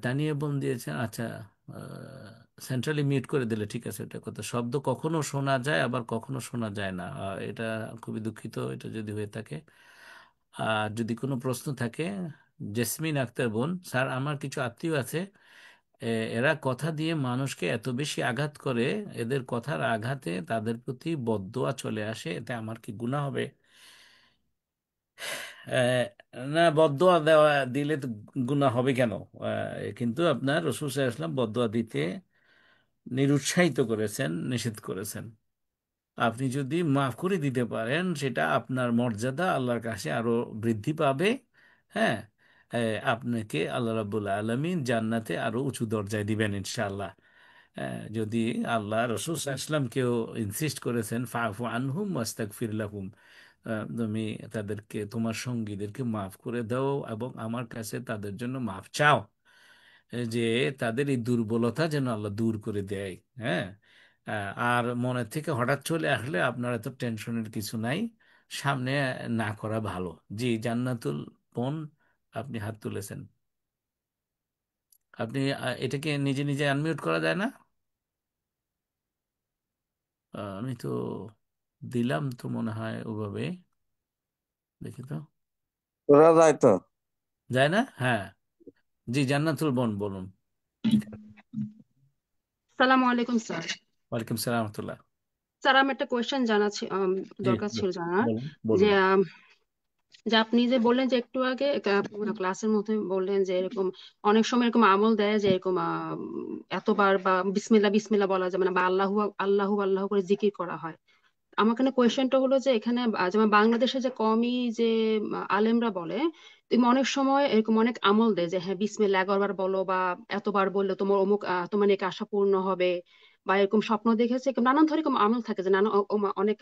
তানিয়া বোন দিয়েছেন, আচ্ছা, সেন্ট্রালি মিউট করে দিলে ঠিক আছে। এটা কথা, শব্দ কখনো শোনা যায় আবার কখনো শোনা যায় না, এটা খুবই দুঃখিত এটা যদি হয়ে থাকে। আর যদি কোনো প্রশ্ন থাকে, জেসমিন আক্তার বোন, স্যার আমার কিছু আত্মীয় আছে, এরা কথা দিয়ে মানুষকে এত বেশি আঘাত করে, এদের কথার আঘাতে তাদের প্রতি বদদোয়া চলে আসে, এতে আমার কি গুনাহ হবে? আহ, না, বদদোয়া দেওয়া দিলে তো গুনাহ হবে কেন? কিন্তু আপনার রাসূল সাল্লাল্লাহু আলাইহি ওয়াসাল্লাম বদদোয়া দিতে নিরুৎসাহিত করেছেন, নিষেধ করেছেন। আপনি যদি মাফ করে দিতে পারেন, সেটা আপনার মর্যাদা আল্লাহর কাছে আরো বৃদ্ধি পাবে। হ্যাঁ, আপনাকে আল্লাহ রাব্বুল আলামিন জান্নাতে আরো উঁচু দরজায় দিবেন ইনশাআল্লাহ। যদি আল্লাহ রসুল সাল্লাল্লাহু আলাইহি ওয়াসাল্লাম কেউ ইনসিস্ট করেছেন ফাফু আনহুম ওয়াস্তাগফির লাহুম, তুমি তাদেরকে, তোমার সঙ্গীদেরকে মাফ করে দাও এবং আমার কাছে তাদের জন্য মাফ চাও, যে তাদের এই দুর্বলতা যেন আল্লাহ দূর করে দেয়। হ্যাঁ, আর মনে থেকে হঠাৎ চলে আসলে আপনার এত টেনশনের কিছু নাই, সামনে না করা ভালো। জি, জান্নাতুল বোন, আপনি হাত তুলেছেন। আপনি এটাকে নিজে নিজে আনমিউট করা যায় না? আমি তো দিলাম তো মনে হয় ওভাবে, দেখি তো। ওরা যায় তো। যায় না? হ্যাঁ, জি, জান্নাতুল বোন বলুন। সালামু আলাইকুম স্যার। ওয়ালাইকুম সালাম রহমতুল্লাহ। স্যার আমি একটা কোয়েশ্চেন জানাচ্ছি, জি, দরকার ছিল জানার। বলুন যে বলুন। যে আপনি যে বললেন যে একটু আগে ক্লাসের মধ্যে বললেন যে এরকম অনেক সময় এরকম আমল দেয় যে এরকম এতবার বা বিসমিল্লাহ বিসমিল্লাহ বলা যাবে না, বা আল্লাহু আল্লাহু আল্লাহ করে জিকির করা হয়। আমার এখানে কোয়েশ্চেনটা হলো যে এখানে যেমন বাংলাদেশে যে কমই যে আলেমরা বলে, তুমি অনেক সময় এরকম অনেক আমল দেয় যে হ্যাঁ বিসমিল্লাহ 11 বার বলো, বা এতবার বললে তোমার অমুক তোমার নেক আশা পূর্ণ হবে, বা এরকম স্বপ্ন দেখেছে, এরকম নানান ধরনের এরকম আমল থাকে যে নানা অনেক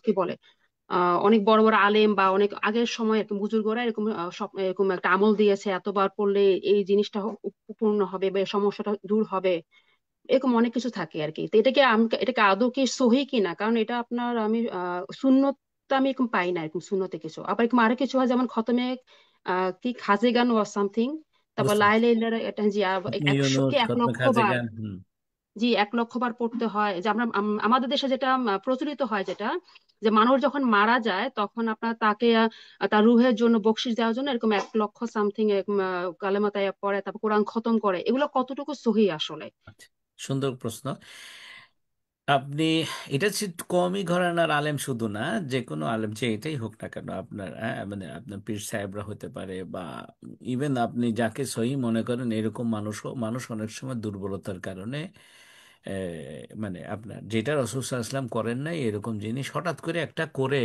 কি বলে অনেক বড় বড় আলেম বা অনেক আগের সময় এরকম বুজুর্গরা এরকম এরকম একটা আমল দিয়েছে, এতবার পড়লে এই জিনিসটা পূর্ণ হবে বা এই সমস্যাটা দূর হবে, এরকম অনেক কিছু থাকে আর কি। তো এটাকে এটাকে আদৌ কি সহি কিনা, কারণ এটা আপনার আমি সুন্নত আমি এরকম পাই না, এরকম সুন্নতে কিছু আবার এরকম আরো কিছু হয় যেমন খতমে কি খাজে গান ও সামথিং, তারপর বুঝতে লাইলে পারছি। এটা জি খতমে 100 কি ইউনূস, এক খতমে লক্ষ বার খাজেগান। হুম। জি 1 লক্ষ বার পড়তে হয়। যে আমরা আমাদের দেশে যেটা প্রচলিত হয় যেটা, যে মানুষ যখন মারা যায় তখন আপনার তাকে তার রুহের জন্য বকশিশ দেওয়ার জন্য এরকম 1 লক্ষ সামথিং কালেমা তাইয়্যিব পড়ে, তারপর কোরআন খতম করে, এগুলো কতটুকু সহি আসলে? আচ্ছা, সুন্দর প্রশ্ন। আপনি, এটা কমই ঘরানার আলেম শুধু না, যে কোনো আলেম যে এটাই হোক না কেন, আপনার মানে আপনার পীর সাহেবরা হতে পারে, বা ইভেন আপনি যাকে সহি মনে করেন এরকম মানুষও, মানুষ অনেক সময় দুর্বলতার কারণে মানে আপনার যেটা রাসূল সাল্লাল্লাহু আলাইহি ওয়াসাল্লাম করেন নাই এরকম জিনিস হঠাৎ করে একটা করে,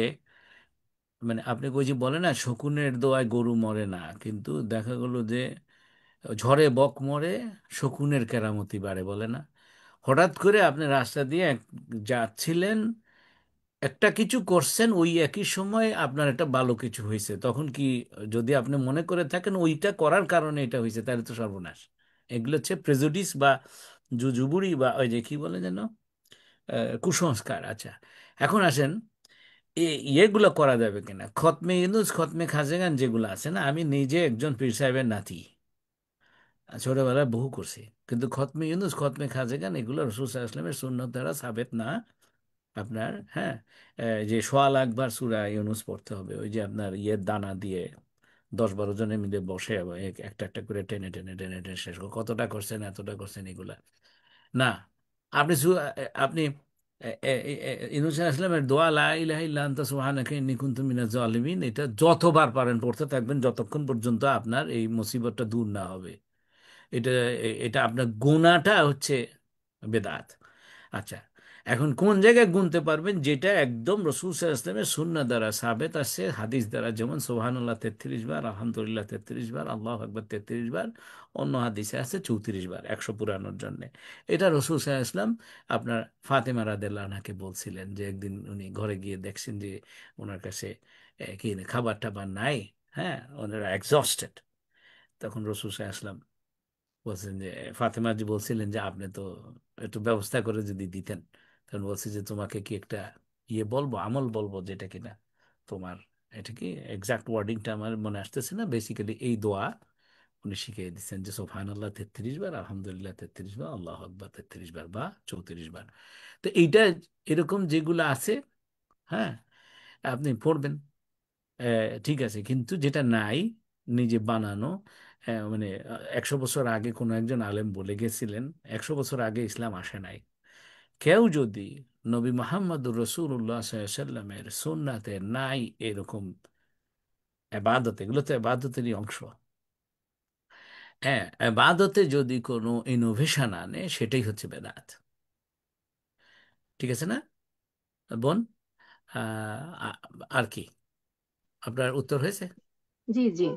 মানে আপনি ওই যে বলে না শকুনের দোয়ায় গরু মরে না, কিন্তু দেখা গেল যে ঝড়ে বক মরে, শকুনের কেরামতি বাড়ে বলে না। হঠাৎ করে আপনি রাস্তা দিয়ে যাচ্ছিলেন, একটা কিছু করছেন, ওই একই সময় আপনার একটা ভালো কিছু হয়েছে, তখন কি, যদি আপনি মনে করে থাকেন ওইটা করার কারণে এটা হয়েছে, তাহলে তো সর্বনাশ। এগুলো হচ্ছে প্রেজুডিস বা জুজুবুরি, বা ওই যে কি বলে যেন, কুসংস্কার। আচ্ছা, এখন আসেন ইয়েগুলো করা যাবে কিনা, খতমে ইউনুস, খতমে খাজেগান যেগুলো আছে না, আমি নিজে একজন পীর সাহেবের নাতি, ছোটবেলায় বহু করছি, কিন্তু খতমে ইউনুস, খতমে খাজেগান এগুলো রাসূল সাল্লাল্লাহু আলাইহি ওয়াসাল্লামের সুন্নত দ্বারা সাবেত না। আপনার, হ্যাঁ, যে সোয়া লাখ বার সূরা ইউনুস পড়তে হবে, ওই যে আপনার ইয়ের দানা দিয়ে 10-12 জনে মিলে বসে এবং একটা একটা করে টেনে টেনে টেনে টেনে শেষ করে কতটা করছেন এতটা করছেন এগুলা না। আপনি আপনি ইউনূস আলাইহিস সালামের দোয়া লা ইলাহা ইল্লা আনতা সুবহানাকা ইন্নী কুনতু মিনাজ জালিমিন, এটা যতবার পারেন পড়তে থাকবেন যতক্ষণ পর্যন্ত আপনার এই মুসিবতটা দূর না হবে। এটা এটা আপনার গুনাহটা হচ্ছে বেদাত। আচ্ছা, এখন কোন জায়গায় গুনতে পারবেন যেটা একদম রাসূল সাল্লাল্লাহু আলাইহি ওয়াসাল্লামের সুন্নাহ দ্বারা সাবেত আছে, হাদিস দ্বারা, যেমন সুবহানাল্লাহ 33 বার, আলহামদুলিল্লাহ 33 বার, আল্লাহু আকবার 33 বার, অন্য হাদিসে আছে 34 বার 100 পুরানোর জন্য। এটা রাসূল সাল্লাল্লাহু আলাইহি ওয়াসাল্লাম আপনার ফাতেমা রাদিয়াল্লাহু আনহাকে বলছিলেন যে একদিন উনি ঘরে গিয়ে দেখছেন যে ওনার কাছে কি খাবার টাবার নাই, হ্যাঁ, ওনারা এক্সস্টেড। তখন রাসূল সাল্লাল্লাহু আলাইহি ওয়াসাল্লাম বলছেন যে ফাতেমা জি বলছিলেন যে আপনি তো একটু ব্যবস্থা করে যদি দিতেন, তখন বলছে যে তোমাকে কি একটা বলবো, আমল বলবো, যেটা কিনা তোমার, এটা কি এক্সাক্ট ওয়ার্ডিংটা আমার মনে আসতেছে না, বেসিক্যালি এই দোয়া উনি শিখিয়ে দিচ্ছেন যে সুবহানাল্লাহ 33 বার, আলহামদুলিল্লাহ 33 বার, আল্লাহ আকবার 33 বার বা 34 বার। তো এইটা এরকম যেগুলো আছে, হ্যাঁ, আপনি পড়বেন, ঠিক আছে, কিন্তু যেটা নাই, নিজে বানানো, মানে 100 বছর আগে কোনো একজন আলেম বলে গেছিলেন, 100 বছর আগে ইসলাম আসে নাই। কেউ যদি নবী মোহাম্মদুর রসুল্লাহ সাল্লামের সুন্নাতে নাই এরকম এবাদত, এগুলো তো এবাদতেরই অংশ, হ্যাঁ, এবাদতে যদি কোনো ইনোভেশন আনে সেটাই হচ্ছে বেদাত। ঠিক আছে না বোন? আহ, আর কি আপনার উত্তর হয়েছে? জি জি।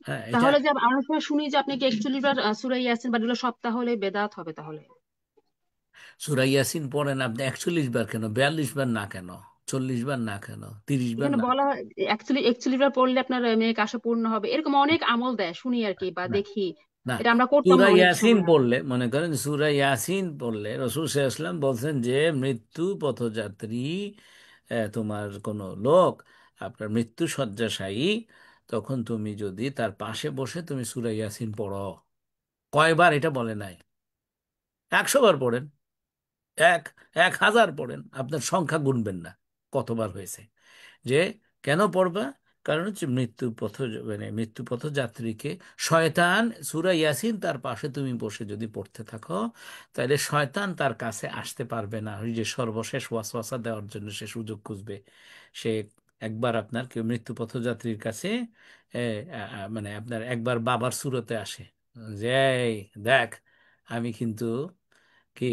হ্যাঁ, এটা তাহলে যে আমরা সময় শুনি যে আপনি কি 41 বার সূরা ইয়াসিন বা এগুলো সব তাহলে বেদাত হবে তাহলে? সূরা ইয়াসিন পড়েন আপনি 41 বার, কেন 42 বার না, কেন 40 বার না, কেন 30 বার এখানে না? বলা হয় একচুয়ালি বার পড়লে আপনার মেয়ে আশা পূর্ণ হবে, এরকম অনেক আমল দেয় শুনি আর কি, বা না দেখি। না, এটা আমরা করতাম সূরা না অনেক ইয়াসিন সময়। পড়লে, মনে করেন সূরা ইয়াসিন পড়লে রাসূল সাল্লাল্লাহু আলাইহি ওয়াসাল্লাম বলছেন যে মৃত্যু পথযাত্রী, তোমার কোনো লোক আপনার মৃত্যু শয্যাশায়ী, তখন তুমি যদি তার পাশে বসে তুমি সূরা ইয়াসিন পড়ো, কয়বার এটা বলে নাই, 100 বার পড়েন, এক 1000 পড়েন, আপনার সংখ্যা গুনবেন না কতবার হয়েছে। যে কেন পড়বা? কারণ হচ্ছে মানে মৃত্যু পথ যাত্রীকে শয়তান, সূরা ইয়াসিন তার পাশে তুমি বসে যদি পড়তে থাকো, তাহলে শয়তান তার কাছে আসতে পারবে না, ওই যে সর্বশেষ ওয়াসওয়াসা দেওয়ার জন্য সে সুযোগ খুঁজবে। সে একবার আপনার কেউ মৃত্যুপথ যাত্রীর কাছে মানে আপনার একবার বাবার সুরতে আসে যে "এই দেখ, আমি কিন্তু কি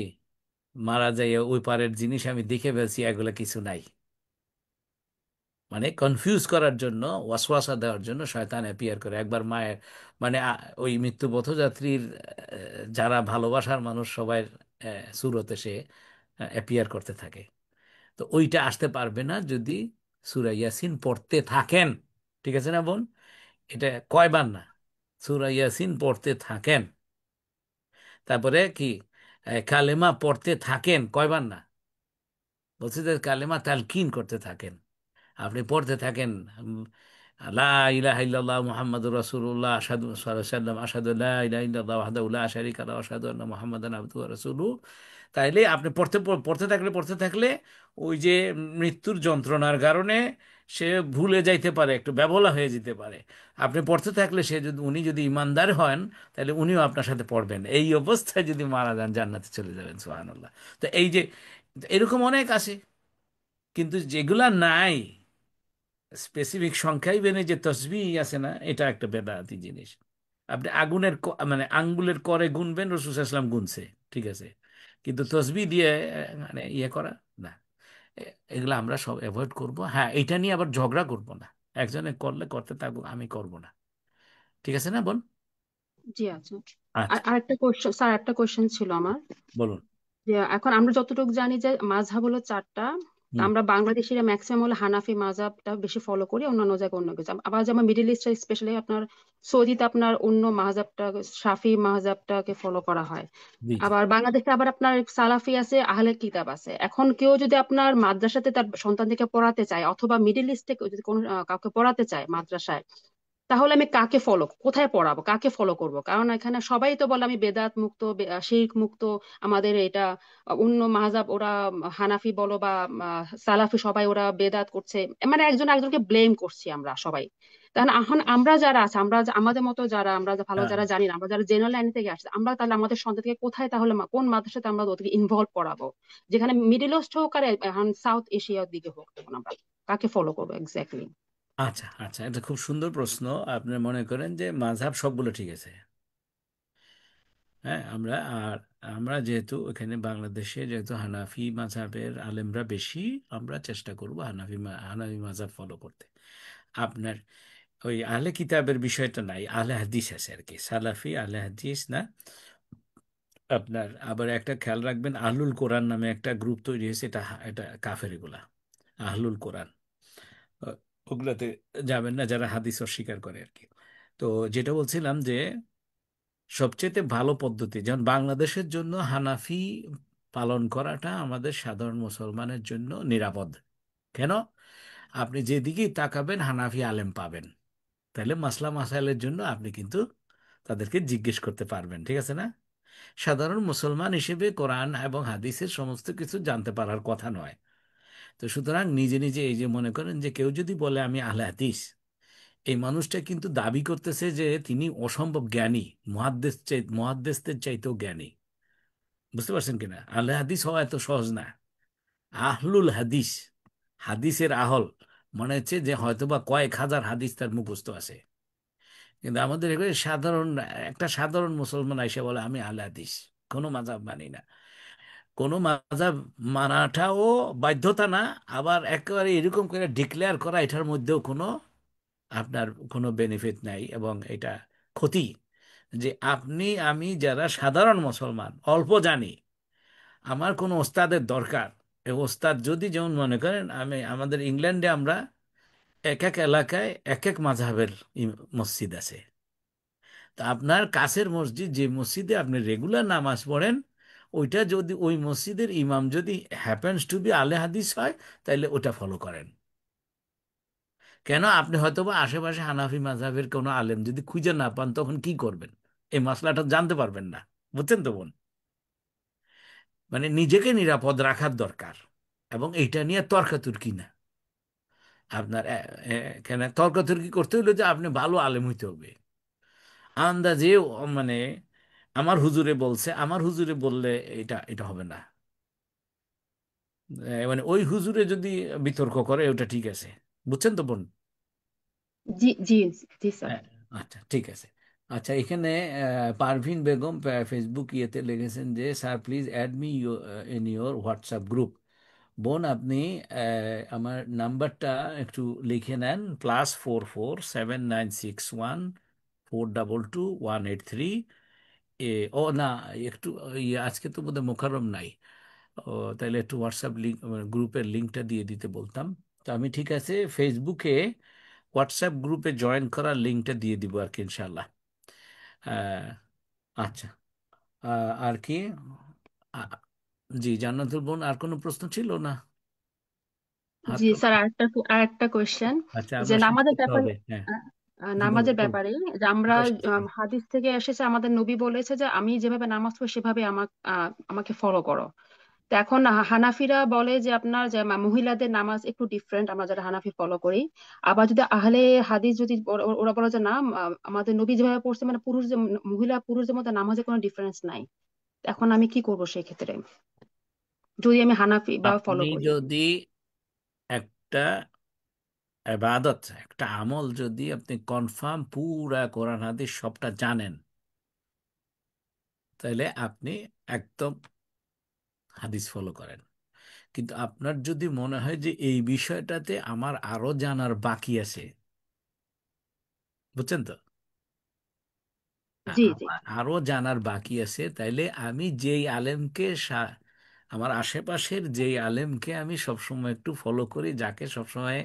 মারা যাই, ওই পারের জিনিস আমি দেখে ফেলছি, এগুলা কিছু নাই", মানে কনফিউজ করার জন্য, ওয়াসওয়াসা দেওয়ার জন্য শয়তান অ্যাপিয়ার করে একবার মায়ের, মানে ওই মৃত্যু পথযাত্রীর যারা ভালোবাসার মানুষ সবাই সুরতে সে অ্যাপিয়ার করতে থাকে। তো ওইটা আসতে পারবে না যদি সূরা ইয়াসিন পড়তে থাকেন। ঠিক আছে না বোন? এটা কয়বার না, সূরা ইয়াসিন পড়তে থাকেন, তারপরে কি কালেমা পড়তে থাকেন, কয়বার না, বলছে যে কালেমা তালকিন করতে থাকেন, আপনি পড়তে থাকেন লা ইলাহা ইল্লাল্লাহ মুহাম্মাদুর রাসূলুল্লাহ আশহাদু সাল্লাল্লাহু আশহাদু লা ইলাহা ইল্লাল্লাহ ওয়াহদাহু লা শারীকা লাহু আশহাদু আন্না মুহাম্মাদান আবদুহু ওয়া রাসূলুহু। তাইলে আপনি পড়তে থাকলে ওই যে মৃত্যুর যন্ত্রণার কারণে সে ভুলে যাইতে পারে, একটু ব্যবলা হয়ে যেতে পারে। আপনি পড়তে থাকলে উনি যদি ইমানদার হন, তাহলে উনিও আপনার সাথে পড়বেন, এই অবস্থায় যদি মারা যান জান্নাতে চলে যাবেন, সুবহানাল্লাহ। তো এই যে এরকম অনেক আছে, কিন্তু যেগুলা নাই, স্পেসিফিক সংখ্যাই বেনে যে তসবিহ আছে না, এটা একটা বেদাতি জিনিস। আপনি আগুনের মানে আঙ্গুলের করে গুনবেন, রাসূল সাল্লাল্লাহু আলাইহি ওয়াসাল্লাম গুনছে, ঠিক আছে, কিন্তু তসবিহ দিয়ে মানে করা না। এগুলো আমরা সব অ্যাভয়েড করব। হ্যাঁ, এটা নিয়ে আবার ঝগড়া করব না, একজনে করলে করতে থাকবো, আমি করব না। ঠিক আছে না বোন? জি আচ্ছা। আর আচ্ছা, আরেকটা কোশ্চেন স্যার, একটা কোশ্চেন ছিল আমার, বলুন। যে এখন আমরা যতটুকু জানি যে মাযহাব হলো 4টা। তা হুম, আমরা বাংলাদেশিরা ম্যাক্সিমাম হলো হানাফি মাযহাবটা বেশি ফলো করি, অন্যান্য জায়গায় অন্য কিছু। আবার যেমন মিডল ইস্টে স্পেশালি আপনার সৌদিতে আপনার অন্য মাযহাবটা, শাফি মাযহাবটাকে ফলো করা হয়। জি জি। আবার বাংলাদেশে আবার আপনার সালাফি আছে, আহলে কিতাব আছে। এখন কেউ যদি আপনার মাদ্রাসাতে তার সন্তানদেরকে পড়াতে চায়, অথবা মিডল ইস্টে যদি কোনো কাউকে পড়াতে চায় মাদ্রাসায়, তাহলে আমি কাকে ফলো, কোথায় পড়াবো, কাকে ফলো করব? কারণ এখানে সবাই তো বলে আমি বেদাত মুক্ত, শিরক মুক্ত, আমাদের এটা অন্য মাহজাব, ওরা হানাফি বলো বা সালাফি, সবাই ওরা বেদাত করছে, মানে একজন একজনকে ব্লেম করছি আমরা সবাই। তাহলে এখন আমরা যারা আছে, আমরা আমাদের মতো যারা, আমরা ভালো হ্যাঁ, যারা জানি না, আমরা যারা জেনারেল লাইন থেকে আসছে, আমরা তাহলে আমাদের সন্তানকে কোথায়, তাহলে কোন মাদ্রাসাতে আমরা ওদেরকে ইনভলভ করাবো? যেখানে মিডিল ইস্ট হোক আর এখন সাউথ এশিয়ার দিকে হোক, তখন আমরা কাকে ফলো করবো এক্স্যাক্টলি? আচ্ছা আচ্ছা, এটা খুব সুন্দর প্রশ্ন। আপনি মনে করেন যে মাযহাব সবগুলো ঠিক আছে। হ্যাঁ, আমরা যেহেতু এখানে বাংলাদেশে যেহেতু হানাফি মাযহাবের আলেমরা বেশি, আমরা চেষ্টা করব হানাফি মাযহাব ফলো করতে। আপনার ওই আহলে কিতাবের বিষয়টা নাই, আহলে হাদিস আছে আর কি, সালাফি আহলে হাদিস না। আপনার আবার একটা খেয়াল রাখবেন, আহলুল কোরআন নামে একটা গ্রুপ তৈরি হয়েছে, এটা এটা কাফের এগুলা, আহলুল কোরআন। আহ, ওগুলাতে যাবেন না যারা হাদিস অস্বীকার করে আর কি। তো যেটা বলছিলাম যে সবচেয়ে ভালো পদ্ধতি, যেমন বাংলাদেশের জন্য হানাফি পালন করাটা আমাদের সাধারণ মুসলমানের জন্য নিরাপদ। কেন? আপনি যেদিকেই তাকাবেন হানাফি আলেম পাবেন। তাহলে মাসলা মাসাইলের জন্য আপনি কিন্তু তাদেরকে জিজ্ঞেস করতে পারবেন, ঠিক আছে না? সাধারণ মুসলমান হিসেবে কোরআন এবং হাদিসের সমস্ত কিছু জানতে পারার কথা নয়। তো সুতরাং নিজে নিজে এই যে মনে করেন যে কেউ যদি বলে আমি আহলে হাদিস, এই মানুষটা কিন্তু দাবি করতেছে যে তিনি অসম্ভব জ্ঞানী, মহাদ্দেশদের চাইতেও জ্ঞানী। বুঝতে পারছেন কিনা? আহলে হাদিস হওয়া এত সহজ না। আহলুল হাদিস, হাদিসের আহল মনে হচ্ছে যে হয়তোবা কয়েক হাজার হাদিস তার মুখস্থ আছে। কিন্তু আমাদের এখানে একটা সাধারণ মুসলমান এসে বলে আমি আহলে হাদিস, কোনো মাযহাব মানি না। কোনো মাযহাব মানাটাও বাধ্যতা না, আবার একেবারে এরকম করে ডিক্লেয়ার করা, এটার মধ্যেও কোনো আপনার কোনো বেনিফিট নাই, এবং এটা ক্ষতি। যে আপনি আমি যারা সাধারণ মুসলমান অল্প জানি, আমার কোনো ওস্তাদের দরকার। এই ওস্তাদ যদি, যেমন মনে করেন আমাদের ইংল্যান্ডে আমরা এক এক এলাকায় এক এক মাযহাবের মসজিদ আছে। তা আপনার কাছের মসজিদ, যে মসজিদে আপনি রেগুলার নামাজ পড়েন, ওইটা যদি ওই মসজিদের ইমাম যদি হ্যাপেন্স টু বি আলে হাদিস হয়, তাহলে ওটা ফলো করেন। কেন? আপনি হয়তোবা আশেপাশে হানাফি মাযহাবের কোনো আলেম যদি খুঁজে না পান, তখন কি করবেন? এই মাসলাটা জানতে পারবেন না। বুঝছেন তো বোন? মানে নিজেকে নিরাপদ রাখার দরকার, এবং এইটা নিয়ে তর্কাতর্কি না। আপনার কেন তর্কাতর্কি করতে হলে যে আপনি ভালো আলেম হইতে হবে। আন্দাজে মানে আমার হুজুরে বলছে, আমার হুজুরে বললে এটা এটা হবে না। মানে ওই হুজুরে যদি বিতর্ক করে ওটা ঠিক আছে। বুঝছেন তো বোন? জি জি, জি স্যার। হ্যাঁ, আচ্ছা ঠিক আছে। আচ্ছা, এখানে পারভিন বেগম ফেসবুক ইয়েতে লিখেছেন যে sir please add me in your WhatsApp group. বোন, আপনি আমার নাম্বারটা একটু লিখে নেন, +447961 422 183। ও না, একটু আজকে তো বোধহয় মোকাররম নাই। ও, তাহলে একটু হোয়াটসঅ্যাপ লিঙ্ক, গ্রুপের লিঙ্কটা দিয়ে দিতে বলতাম। তো আমি ঠিক আছে ফেসবুকে হোয়াটসঅ্যাপ গ্রুপে জয়েন করার লিঙ্কটা দিয়ে দিব আর কি, ইনশাল্লাহ। আহ, আচ্ছা, আর কি? আ- জি জান্নাতুল বোন, আর কোনো প্রশ্ন ছিল না? হাত জি স্যার, তোলো। আরেকটা কোয়েশ্চেন, আচ্ছা, যে আমরা শেষ নামাজের করতে ব্যাপারে, হবে, হ্যাঁ। আহ, জি বলো নামাজের বলো, ব্যাপারে, যে আমরা আমরা শেষ করবো। হাদিস থেকে এসেছে, আমাদের নবী বলেছে যে আমি যেভাবে নামাজ পড়ি সেভাবে আমাকে ফলো করো। তো এখন হানাফিরা বলে যে আপনার যে মহিলাদের নামাজ একটু ডিফারেন্ট, আমরা যারা হানাফি ফলো করি। আবার যদি আহলে হাদিস যদি ওরা বলে যে না, আমাদের নবী যেভাবে পড়ছে, মানে মহিলা পুরুষদের মধ্যে নামাজে কোনো ডিফারেন্স নাই। এখন আমি কি করবো সেই ক্ষেত্রে, যদি আমি হানাফি বা ফলো আপনি করি? যদি একটা ইবাদত, একটা আমল যদি আপনি কনফার্ম পুরা কোরআন হাদিস সবটা জানেন, তাহলে আপনি একদম হাদিস ফলো করেন। কিন্তু আপনার যদি মনে হয় যে এই বিষয়টাতে আমার আরো জানার বাকি আছে, বুঝছেন তো? জি জি আমার আরো জানার বাকি আছে, তাইলে আমি যেই আলেমকে আমার আশেপাশের যেই আলেমকে আমি সবসময় একটু ফলো করি, যাকে সবসময়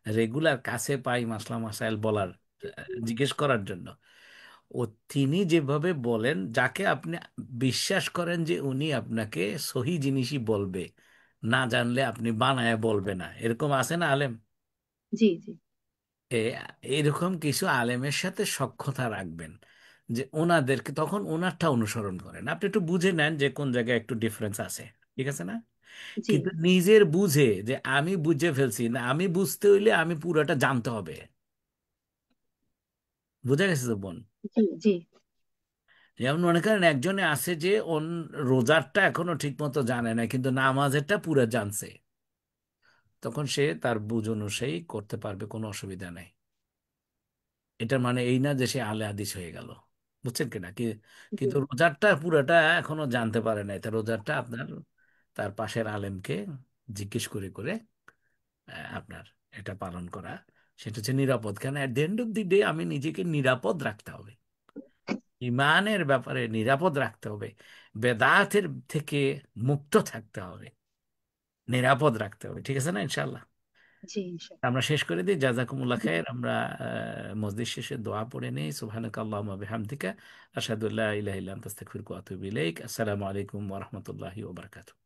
রেগুলার কাছে পাই মাসলা মাসাইল বলার, জিজ্ঞেস করার জন্য, ও তিনি যেভাবে বলেন, যাকে আপনি বিশ্বাস করেন যে উনি আপনাকে সহি জিনিসই বলবে, না জানলে আপনি বানায় বলবে না, এরকম আছে না আলেম? জি জি। এ- এরকম কিছু আলেমের সাথে সখ্যতা রাখবেন, যে ওনাদেরকে তখন ওনারটা অনুসরণ করেন, আপনি একটু বুঝে নেন যে কোন জায়গায় একটু ডিফারেন্স আছে, ঠিক আছে না? জি কিন্তু নিজের বুঝে যে আমি বুঝে ফেলছি না, আমি বুঝতে হইলে আমি পুরোটা জানতে হবে। বুঝা গেছে তো বোন? জি জি যেমন মনে করেন একজনে আছে যে রোজারটা এখনো ঠিক মতো জানে না, কিন্তু নামাজেরটা পুরো জানছে, তখন সে তার বুঝ অনুযায়ী করতে পারবে, কোনো অসুবিধা নেই। এটা মানে এই না যে সে আলে হাদিস হয়ে গেল, বুঝছেন কিনা কি? জি কিন্তু রোজারটা পুরোটা এখনো জানতে পারে নাই, তার রোজারটা আপনার তার পাশের আলেমকে জিজ্ঞেস করে করে আপনার এটা পালন করা, সেটা হচ্ছে নিরাপদ। কেন at the end of the day আমি নিজেকে নিরাপদ রাখতে হবে, ইমানের ব্যাপারে নিরাপদ রাখতে হবে, বেদাতের থেকে মুক্ত থাকতে হবে, নিরাপদ রাখতে হবে, ঠিক আছে না ইনশাল্লাহ? জি ইনশাআল্লাহ। আমরা শেষ করে দিই, জাযাকুমুল্লাহ খাইর। আমরা মসজিদ শেষে দোয়া পড়ে নেই, সুবহানাকা আল্লাহুম্মা বিহামদিকা আশহাদু আল্লা ইলাহা ইল্লা আনতা আস্তাগফিরুকা ওয়া আতুবু ইলাইক। আসসালামু আলাইকুম ওয়া রাহমাতুল্লাহি ওয়া বারাকাতুহু।